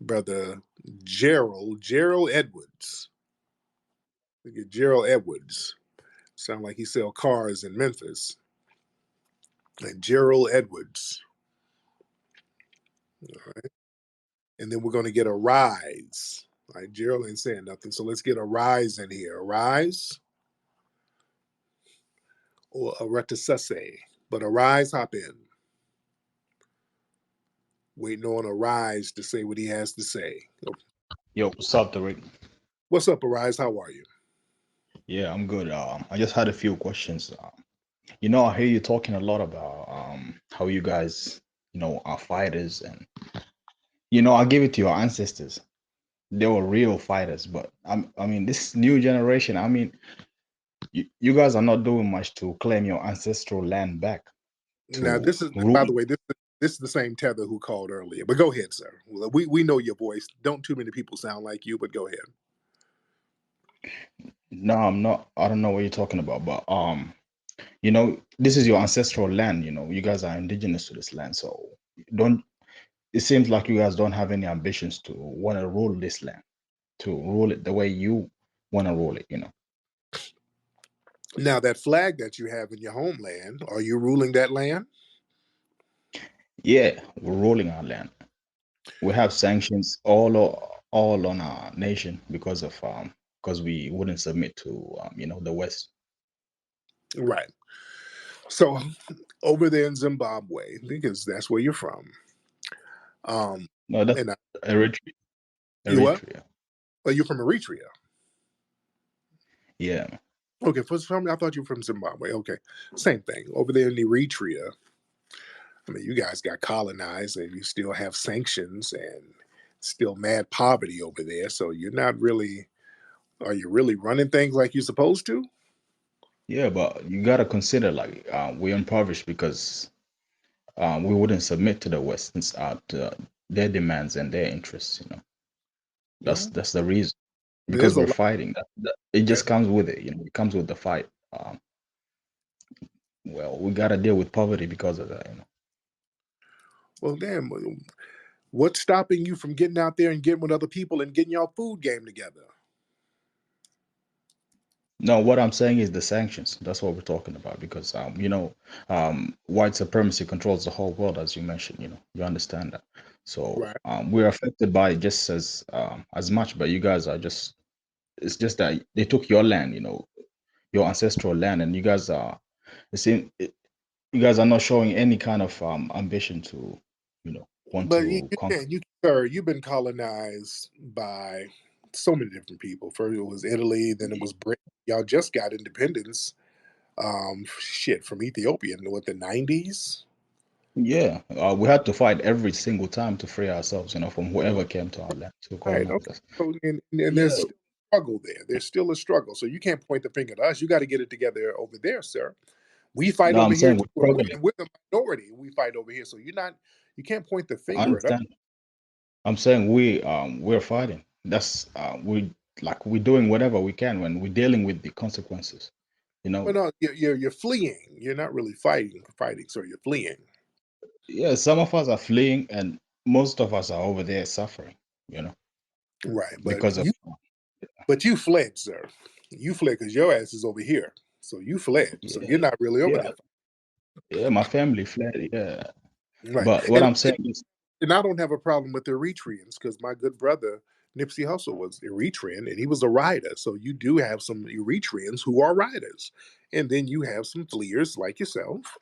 brother Gerald Edwards. Look at Gerald Edwards. Sound like he sell cars in Memphis. And Gerald Edwards. All right. And then we're going to get a rise. All right, Gerald ain't saying nothing. So let's get a rise in here. A rise or a reticesse. But a rise, hop in. Waiting on a rise to say what he has to say. Yo, what's up, Tariq? What's up, Arise? How are you? Yeah, I'm good. I just had a few questions. I hear you talking a lot about how you guys, are fighters, and I give it to your ancestors. They were real fighters, but I mean, this new generation. I mean, you guys are not doing much to claim your ancestral land back Now, to this is, rule. by the way, this is the same tether who called earlier. But go ahead, sir. We know your voice. Don't too many people sound like you, but go ahead. No, I'm not. I don't know what you're talking about, but this is your ancestral land. You guys are indigenous to this land, so don't. It seems like you guys don't have any ambitions to want to rule this land, to rule it the way you want to rule it. Now, that flag that you have in your homeland, are you ruling that land? Yeah, we're ruling our land. We have sanctions all on our nation because we wouldn't submit to the West. Right. So over there in Zimbabwe, because that's where you're from. No, that's And Eritrea. you what? Eritrea. Oh, you're from Eritrea. Yeah. Okay, for some I thought you were from Zimbabwe. Okay, same thing. Over there in Eritrea, I mean, you guys got colonized, and you still have sanctions and still mad poverty over there. So you're not really. Are you really running things like you're supposed to? Yeah, but you gotta consider like we're impoverished because we wouldn't submit to the West's to their demands and their interests. That's the reason, because There's a we're lot. fighting. It Yeah. just comes with it, it comes with the fight. Well, we gotta deal with poverty because of that. Well, damn. What's stopping you from getting out there and getting with other people and getting y'all food game together? No, what I'm saying is the sanctions. That's what we're talking about because white supremacy controls the whole world, as you mentioned. You understand that. So Right. we're affected by it just as much, but you guys are just. It's just that they took your land, your ancestral land, and you guys are. It seem you guys are not showing any kind of ambition to, want But you, to you conquer. can't, sir, you've been colonized by so many different people. First it was Italy, then it was Britain. Y'all just got independence. Shit, from Ethiopia in what, the 90s? Yeah, we had to fight every single time to free ourselves, from whoever came to our land to Right. colonize Okay. us. So, and there's Yeah, still a struggle there. There's still a struggle. So you can't point the finger at us. You got to get it together over there, sir. We fight no, I'm over here saying too, we're struggling. and we're the minority. We fight over here. So you can't point the I finger at us. understand. I'm saying we're fighting. That's we're doing whatever we can when we're dealing with the consequences. Well, no, you're fleeing. You're not really fighting. So you're fleeing. Yeah, some of us are fleeing, and most of us are over there suffering. You know, Right. because of But you fled, sir. You fled because your ass is over here. So you fled. So yeah, you're not really over yeah, there. yeah. My family fled. Yeah, Right. but what I'm saying is, And I don't have a problem with Eritreans because my good brother Nipsey Hussle was Eritrean and he was a rider. So you do have some Eritreans who are riders. And then you have some fleers like yourself.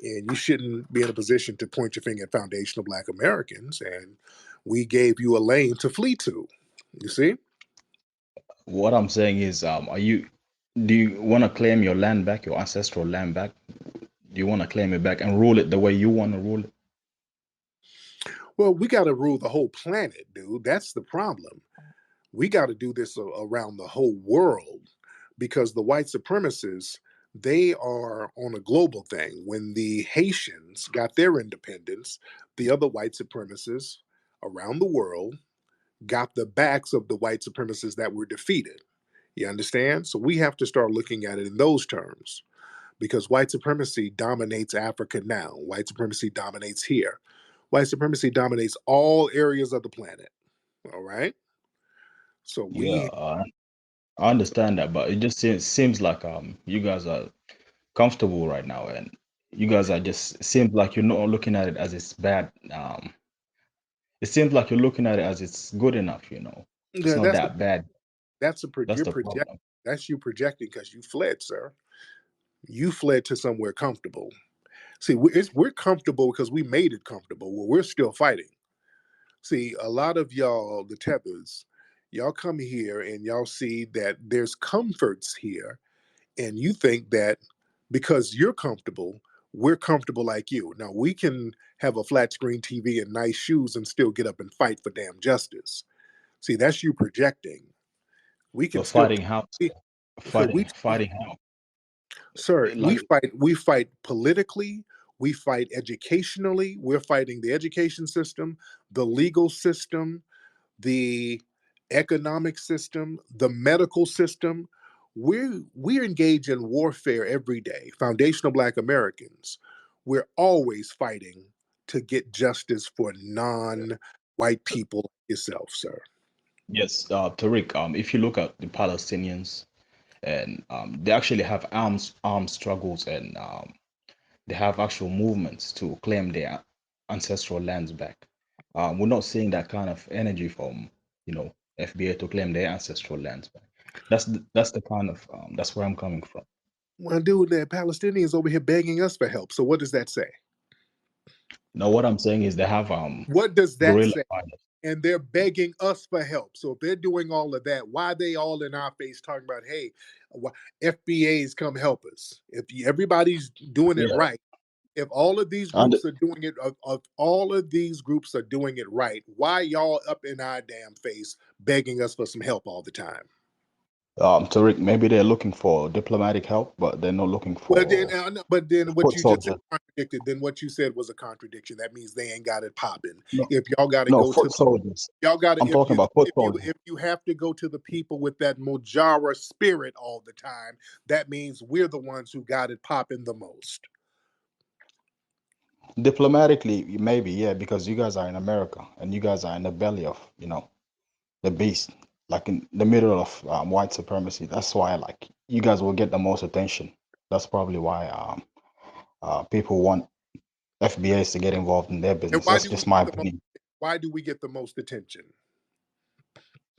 And you shouldn't be in a position to point your finger at foundational Black Americans. And we gave you a lane to flee to. You see? what I'm saying is, do you want to claim your land back, your ancestral land back? Do you want to claim it back and rule it the way you want to rule it? Well, we got to rule the whole planet, dude. That's the problem. We got to do this around the whole world because the white supremacists, they are on a global thing. When the Haitians got their independence, the other white supremacists around the world got the backs of the white supremacists that were defeated. You understand? So we have to start looking at it in those terms because white supremacy dominates Africa now. White supremacy dominates here. White supremacy dominates all areas of the planet. All right. So Yeah, we I understand that, but it just seems like you guys are comfortable right now, and you guys are just it seems like you're not looking at it as it's bad. It seems like you're looking at it as it's good enough. It's Yeah, not that bad. That's you're the project problem. that's you projecting because you fled, sir. You fled to somewhere comfortable. See, we're comfortable because we made it comfortable. Well, we're still fighting. See, a lot of y'all, the tethers, y'all come here and y'all see that there's comforts here, and you think that because you're comfortable, we're comfortable like you. Now we can have a flat screen TV and nice shoes and still get up and fight for damn justice. See, that's you projecting. We can But still fighting how? so we Fighting how? sir, Like we fight politically, we fight educationally, we're fighting the education system, the legal system, the economic system, the medical system. We engage in warfare every day. Foundational Black Americans, we're always fighting to get justice for non-white people like yourself, sir. yes, Tariq. If you look at the Palestinians, and they actually have armed struggles, and they have actual movements to claim their ancestral lands back. We're not seeing that kind of energy from, FBA to claim their ancestral lands back. That's the kind of that's where I'm coming from. Well, dude, the Palestinians over here begging us for help. So what does that say? Now, what I'm saying is they have What does that guerrilla say? fighters. And they're begging us for help. So if they're doing all of that, why are they all in our face talking about, hey, FBAs come help us? If everybody's doing it Yeah, right, if all of these and groups are doing it, of all of these groups are doing it right, why y'all up in our damn face begging us for some help all the time? Tariq, maybe they're looking for diplomatic help, but they're not looking Well, then, for but then what foot you just said soldiers. contradicted. Then what you said was a contradiction. That means they ain't got it popping. No, If y'all got to no, go to foot soldiers. y'all got to I'm talking about foot soldiers. if you have to go to the people with that Mojara spirit all the time, that means we're the ones who got it popping the most. Diplomatically, maybe, yeah, because you guys are in America and you guys are in the belly of, the beast, like in the middle of white supremacy. That's why, like, you guys will get the most attention. That's probably why people want FBAs to get involved in their And business. why That's do we just my get the most? opinion. Why do we get the most attention?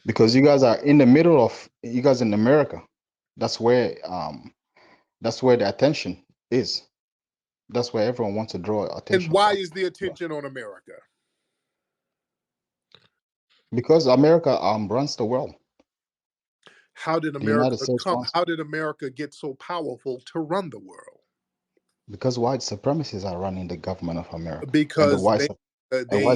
Because you guys are in the middle of, you guys in America. That's where the attention is. That's where everyone wants to draw And attention why from. is the attention on America? Because America runs the world. How did The United America States come? runs How did America get so powerful to run the world? because white supremacists are running the government of America, and Because white they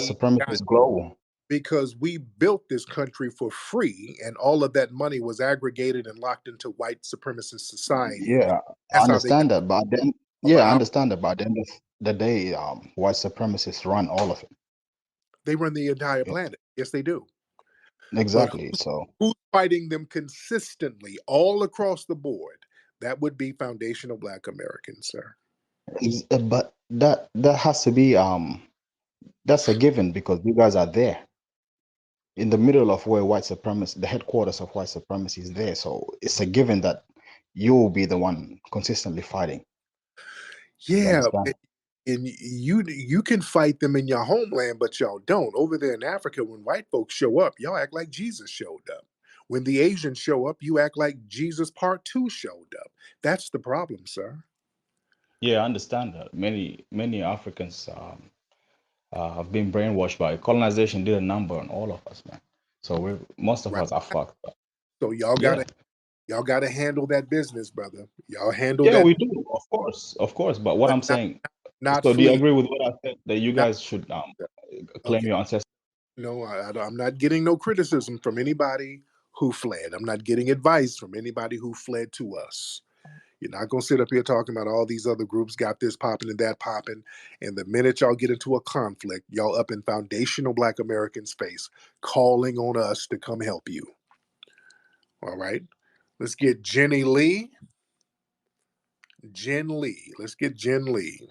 supremacy got is global. because we built this country for free, and all of that money was aggregated and locked into white supremacist society. Yeah, I That's how they got understand that, but then all the yeah, I power. understand that, but at the end of the day, white supremacists run all of it. They run the entire Yeah, planet. Yes, they do. But exactly. So, who's fighting them consistently all across the board? That would be foundational Black Americans, sir. but that has to be that's a given because you guys are there in the middle of where white supremacy, the headquarters of white supremacy is there. So it's a given that you will be the one consistently fighting. You Yeah, understand? and you can fight them in your homeland, but y'all don't. Over there in Africa, when white folks show up, y'all act like Jesus showed up. When the Asians show up, you act like Jesus Part Two showed up. That's the problem, sir. Yeah, I understand that. Many Africans have been brainwashed by colonization. Did a number on all of us, man. So most of Right. us are fucked up. So Yeah, y'all gotta handle that business, brother. Y'all handle yeah, that, we do, of course. But what but I'm saying, not so do you flee. agree with what I said that you Not guys should claim okay. your ancestors? No, I'm not getting no criticism from anybody who fled. I'm not getting advice from anybody who fled to us. You're not gonna sit up here talking about all these other groups got this popping and that popping. And the minute y'all get into a conflict, y'all up in foundational Black American space, calling on us to come help you. All right. Let's get Jenny Lee. Jen Lee. Let's get Jen Lee.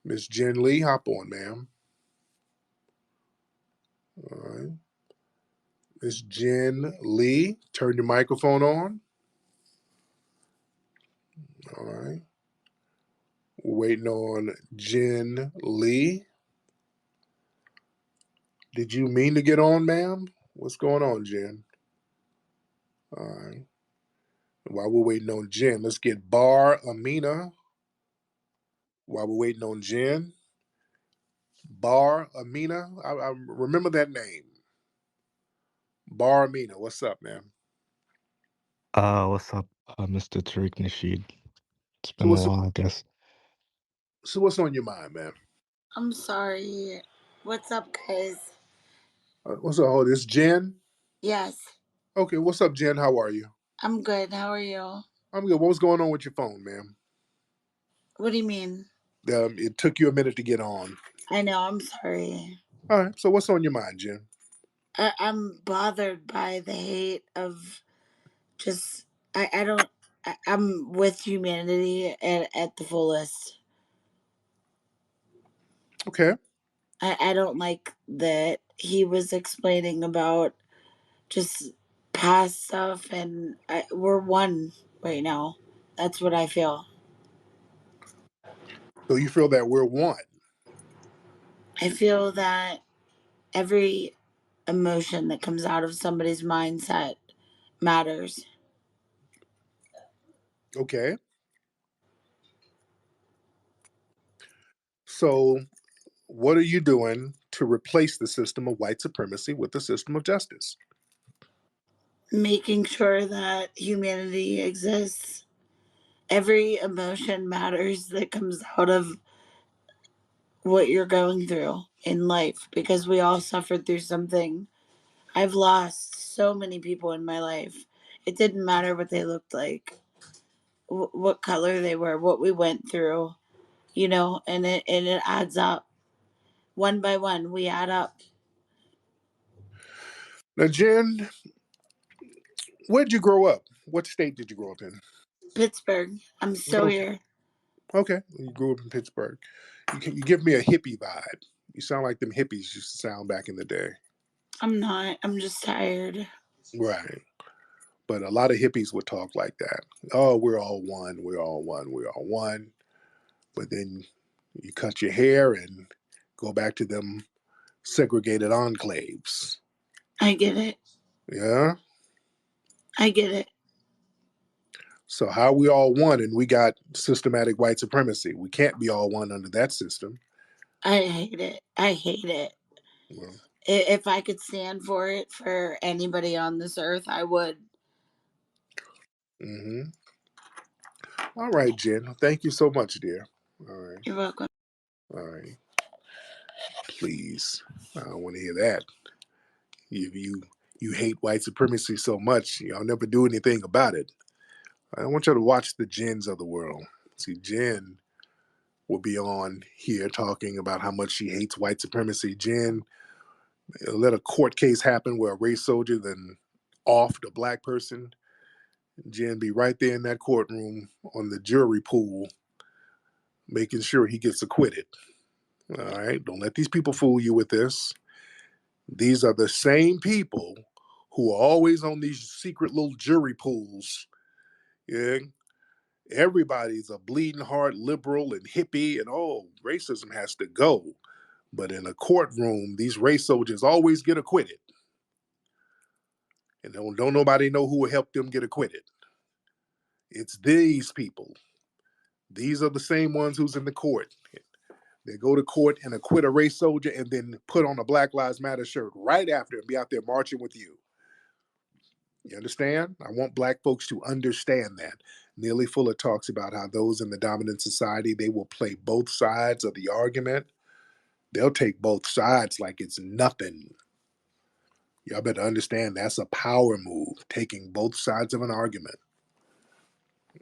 Miss Jen Lee, hop on, ma'am. All right. Miss Jen Lee, turn your microphone on. All right. We're waiting on Jen Lee. Did you mean to get on, ma'am? What's going on, Jen? All right. While we're waiting on Jen, let's get Bar Amina. While we're waiting on Jen, Bar Amina. I remember that name. Bar Amina. What's up, man? What's up, Mr. Tariq Nasheed? It's So been a what's while, I guess. so what's on your mind, man? I'm sorry. What's up, guys? What's up? Oh, this Jen. Yes, Okay, what's up, Jen? How are you? I'm good. How are you? I'm good. What was going on with your phone, ma'am? What do you mean? It took you a minute to get on. I know, I'm sorry. All right. So what's on your mind, Jen? I'm bothered by the hate of just, I don't, I'm with humanity at the fullest. Okay. I don't like that he was explaining about just past stuff, and we're one right now. That's what I feel. So you feel that we're one. I feel that every emotion that comes out of somebody's mindset matters. Okay. So what are you doing to replace the system of white supremacy with the system of justice? Making sure that humanity exists. Every emotion matters that comes out of what you're going through in life because we all suffered through something. I've lost so many people in my life, It didn't matter what they looked like, what color they were, what we went through, you know, and it adds up. One by one, we add up. Now, Jen, where'd you grow up? What state did you grow up in? Pittsburgh. I'm still Okay. here. Okay. You grew up in Pittsburgh. You give me a hippie vibe. You sound like them hippies used to sound back in the day. I'm not. I'm just tired. Right. But a lot of hippies would talk like that. Oh, we're all one. We're all one. We're all one. But then you cut your hair and go back to them segregated enclaves. I get it. Yeah. I get it. So how are we all one and we got systematic white supremacy? We can't be all one under that system. I hate it. I hate it. Well, If I could stand for it for anybody on this earth, I would. mm-hmm. All right, Jen. Thank you so much, dear. All right. You're welcome. All right. Please. I don't want to hear that. You hate white supremacy so much, y'all never do anything about it. I want you to watch the Jens of the world. See, Jen will be on here talking about how much she hates white supremacy. Jen let a court case happen where a race soldier then offed a black person. Jen be right there in that courtroom on the jury pool, making sure he gets acquitted. All right, don't let these people fool you with this. These are the same people who are always on these secret little jury pools. Yeah, everybody's a bleeding heart liberal and hippie, and oh, racism has to go. But in a courtroom, these race soldiers always get acquitted. And don't nobody know who will help them get acquitted. It's these people. These are the same ones who's in the court. They go to court and acquit a race soldier and then put on a Black Lives Matter shirt right after and be out there marching with you. You understand? I want black folks to understand that. Neely Fuller talks about how those in the dominant society, they will play both sides of the argument. They'll take both sides like it's nothing. Y'all better understand that's a power move, taking both sides of an argument.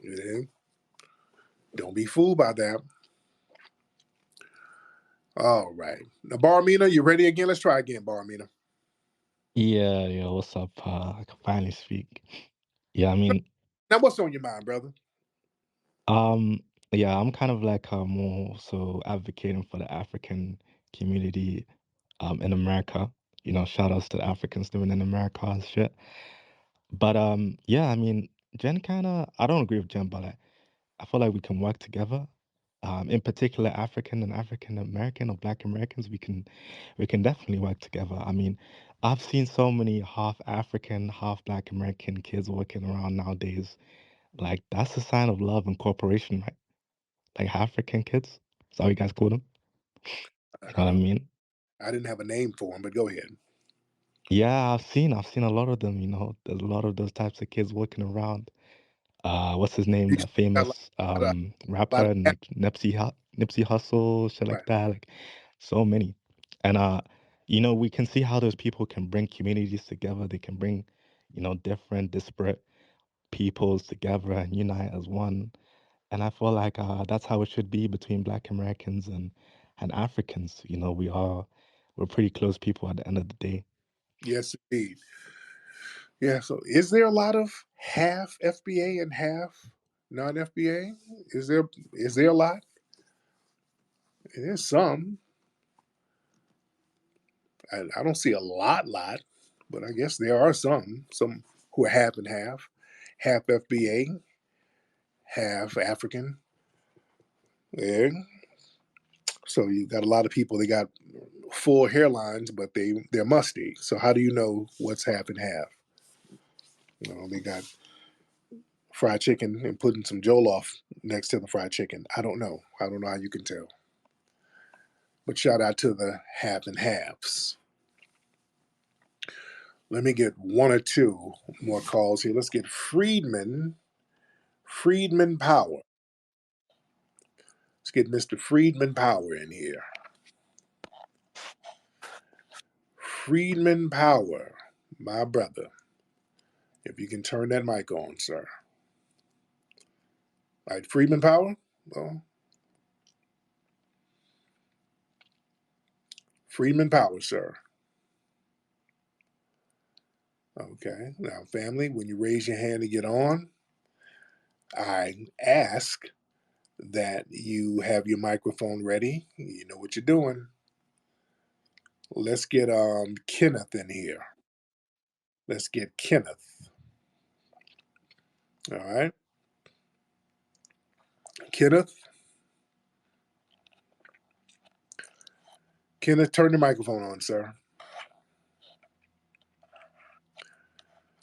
Yeah. Don't be fooled by that. All right. Now, Barmina, you ready again? Let's try again, Barmina. Yeah, yeah, what's up? I can finally speak. Yeah, I mean, Now, what's on your mind, brother? um, yeah, I'm kind of like more so advocating for the African community in America. You know, shout outs to the Africans living in America and shit. But yeah, I mean, Jen kinda I don't agree with Jen, but I feel like we can work together. In particular, African and African American or Black Americans, we can definitely work together. I mean, I've seen so many half African, half Black American kids walking around nowadays. Like that's a sign of love and cooperation, right? Like African kids. Is that what you guys call them? You know what I mean? I didn't have a name for him, but go ahead. Yeah, I've seen a lot of them, you know. There's a lot of those types of kids walking around. What's his name? You That got famous a lot rapper of Nipsey Hussle, shit like right. that. Like so many. And you know, we can see how those people can bring communities together. They can bring, you know, different disparate peoples together and unite as one. And I feel like that's how it should be between Black Americans and Africans. You know, we're pretty close people at the end of the day. Yes, indeed. Yeah. So, is there a lot of half FBA and half non-FBA? Is there a lot? There's some. I don't see a lot, but I guess there are some who are half and half FBA, half African. Yeah. So you got a lot of people. They got full hairlines, but they're musty. So how do you know what's half and half? You know, they got fried chicken and putting some jollof next to the fried chicken. I don't know. I don't know how you can tell. But shout out to the half and halves. Let me get one or two more calls here. Let's get Friedman Power. Let's get Mr. Friedman Power in here. Friedman Power, my brother. If you can turn that mic on, sir. All right, Freeman Power? Well, Freeman Power, sir. Okay. Now, family, when you raise your hand to get on, I ask that you have your microphone ready. You know what you're doing. Let's get Kenneth in here. Let's get Kenneth. All right. Kenneth. Kenneth, turn the microphone on, sir.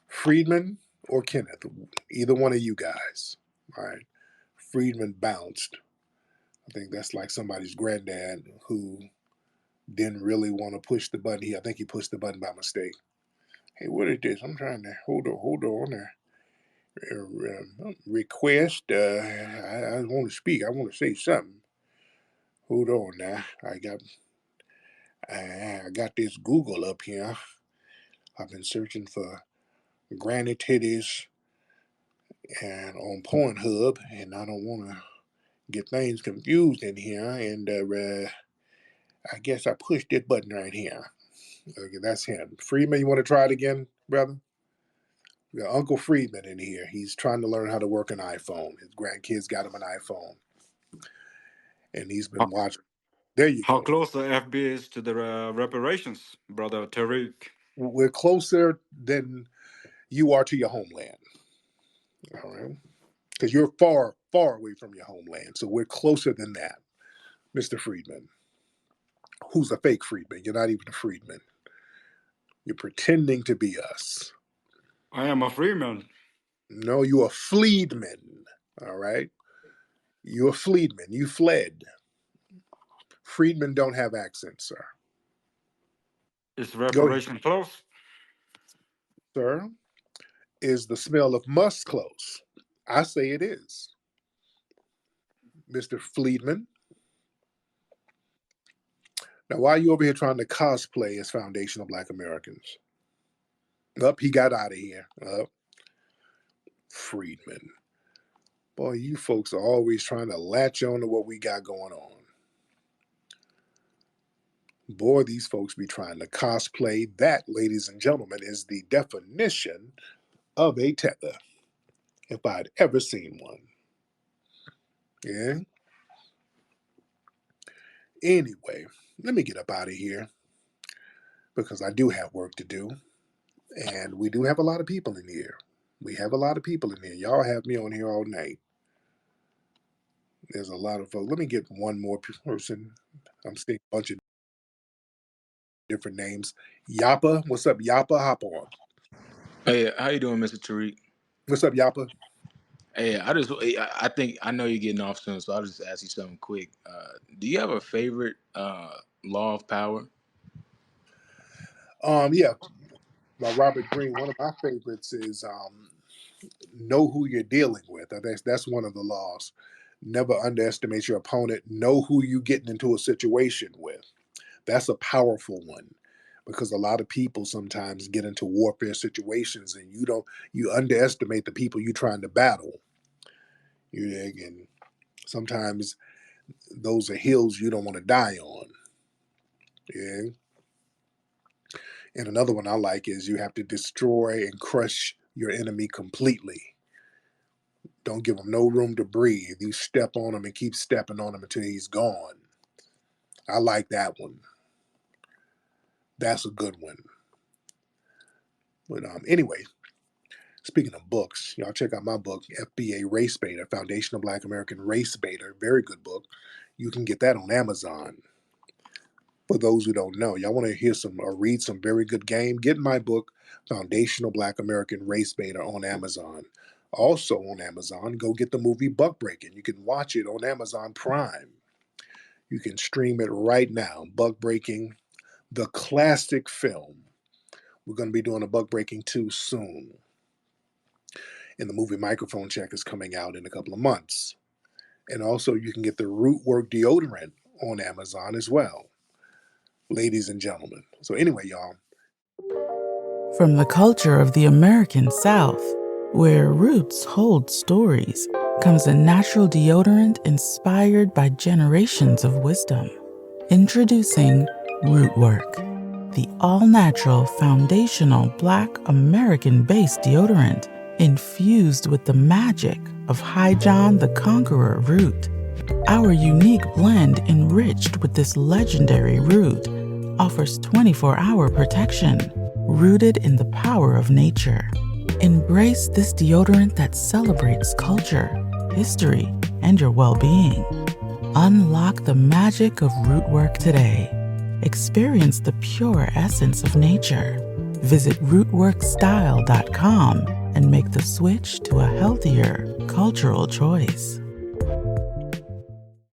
Friedman or Kenneth, either one of you guys. All right. Friedman bounced. I think that's like somebody's granddad who didn't really want to push the button. I think he pushed the button by mistake. Hey, what is this? I'm trying to hold on. Request. I want to speak. I want to say something. Hold on now. I got this Google up here. I've been searching for granny titties and on Pornhub, and I don't want to get things confused in here. And I guess I pushed this button right here. Okay, that's him. Freeman, you want to try it again, brother? We got Uncle Freeman in here. He's trying to learn how to work an iPhone. His grandkids got him an iPhone, and he's been watching. There you How go. close the FB is to the reparations, brother Tariq? We're closer than you are to your homeland. All right, because you're far, far away from your homeland. So we're closer than that, Mr. Friedman. Who's a fake Friedman? You're not even a Friedman. You're pretending to be us. I am a freeman. No, you're a Fleedman. All right, you're a Fleedman. You fled. Freedmen don't have accents, sir. Is Go ahead, reparation close? sir. Is the smell of musk close? I say it is. Mr. Fleedman. Now, why are you over here trying to cosplay as foundational Black Americans? Up, he got out of here. Up, Friedman. Boy, you folks are always trying to latch on to what we got going on. Boy, these folks be trying to cosplay. That, ladies and gentlemen, is the definition of a tether, if I'd ever seen one. Yeah. Anyway, let me get up out of here because I do have work to do. And we do have a lot of people in here. We have a lot of people in here. Y'all have me on here all night. There's a lot of folks. Let me get one more person. I'm seeing a bunch of different names. Yappa, what's up, Yappa? Hop on. Hey, how you doing, Mr. Tariq? What's up, Yappa? Hey, I think I know you're getting off soon, so I'll just ask you something quick. Do you have a favorite law of power? Yeah, by Robert Greene. One of my favorites is know who you're dealing with. That's one of the laws. Never underestimate your opponent. Know who you getting into a situation with. That's a powerful one because a lot of people sometimes get into warfare situations and you underestimate the people you're trying to battle. And sometimes those are hills you don't want to die on. Yeah. And another one I like is you have to destroy and crush your enemy completely. Don't give him no room to breathe. You step on him and keep stepping on him until he's gone. I like that one. That's a good one. But anyway, speaking of books, y'all check out my book, FBA Race Baiter, Foundational Black American Race Baiter. Very good book. You can get that on Amazon. For those who don't know, y'all want to hear some or read some very good game, get my book, Foundational Black American Race Baiter, on Amazon. Also on Amazon, go get the movie Buck Breaking. You can watch it on Amazon Prime. You can stream it right now. Buck Breaking, the classic film. We're going to be doing a Buck Breaking 2 soon. And the movie Microphone Check is coming out in a couple of months. And also, you can get the Root Work deodorant on Amazon as well, ladies and gentlemen. So, anyway, y'all, From the culture of the American South, where roots hold stories, comes a natural deodorant inspired by generations of wisdom. Introducing Rootwork, the all-natural foundational Black American-based deodorant infused with the magic of High John the Conqueror root. Our unique blend enriched with this legendary root offers 24-hour protection, rooted in the power of nature. Embrace this deodorant that celebrates culture, history, and your well-being. Unlock the magic of Rootwork today. Experience the pure essence of nature. Visit rootworkstyle.com and make the switch to a healthier cultural choice.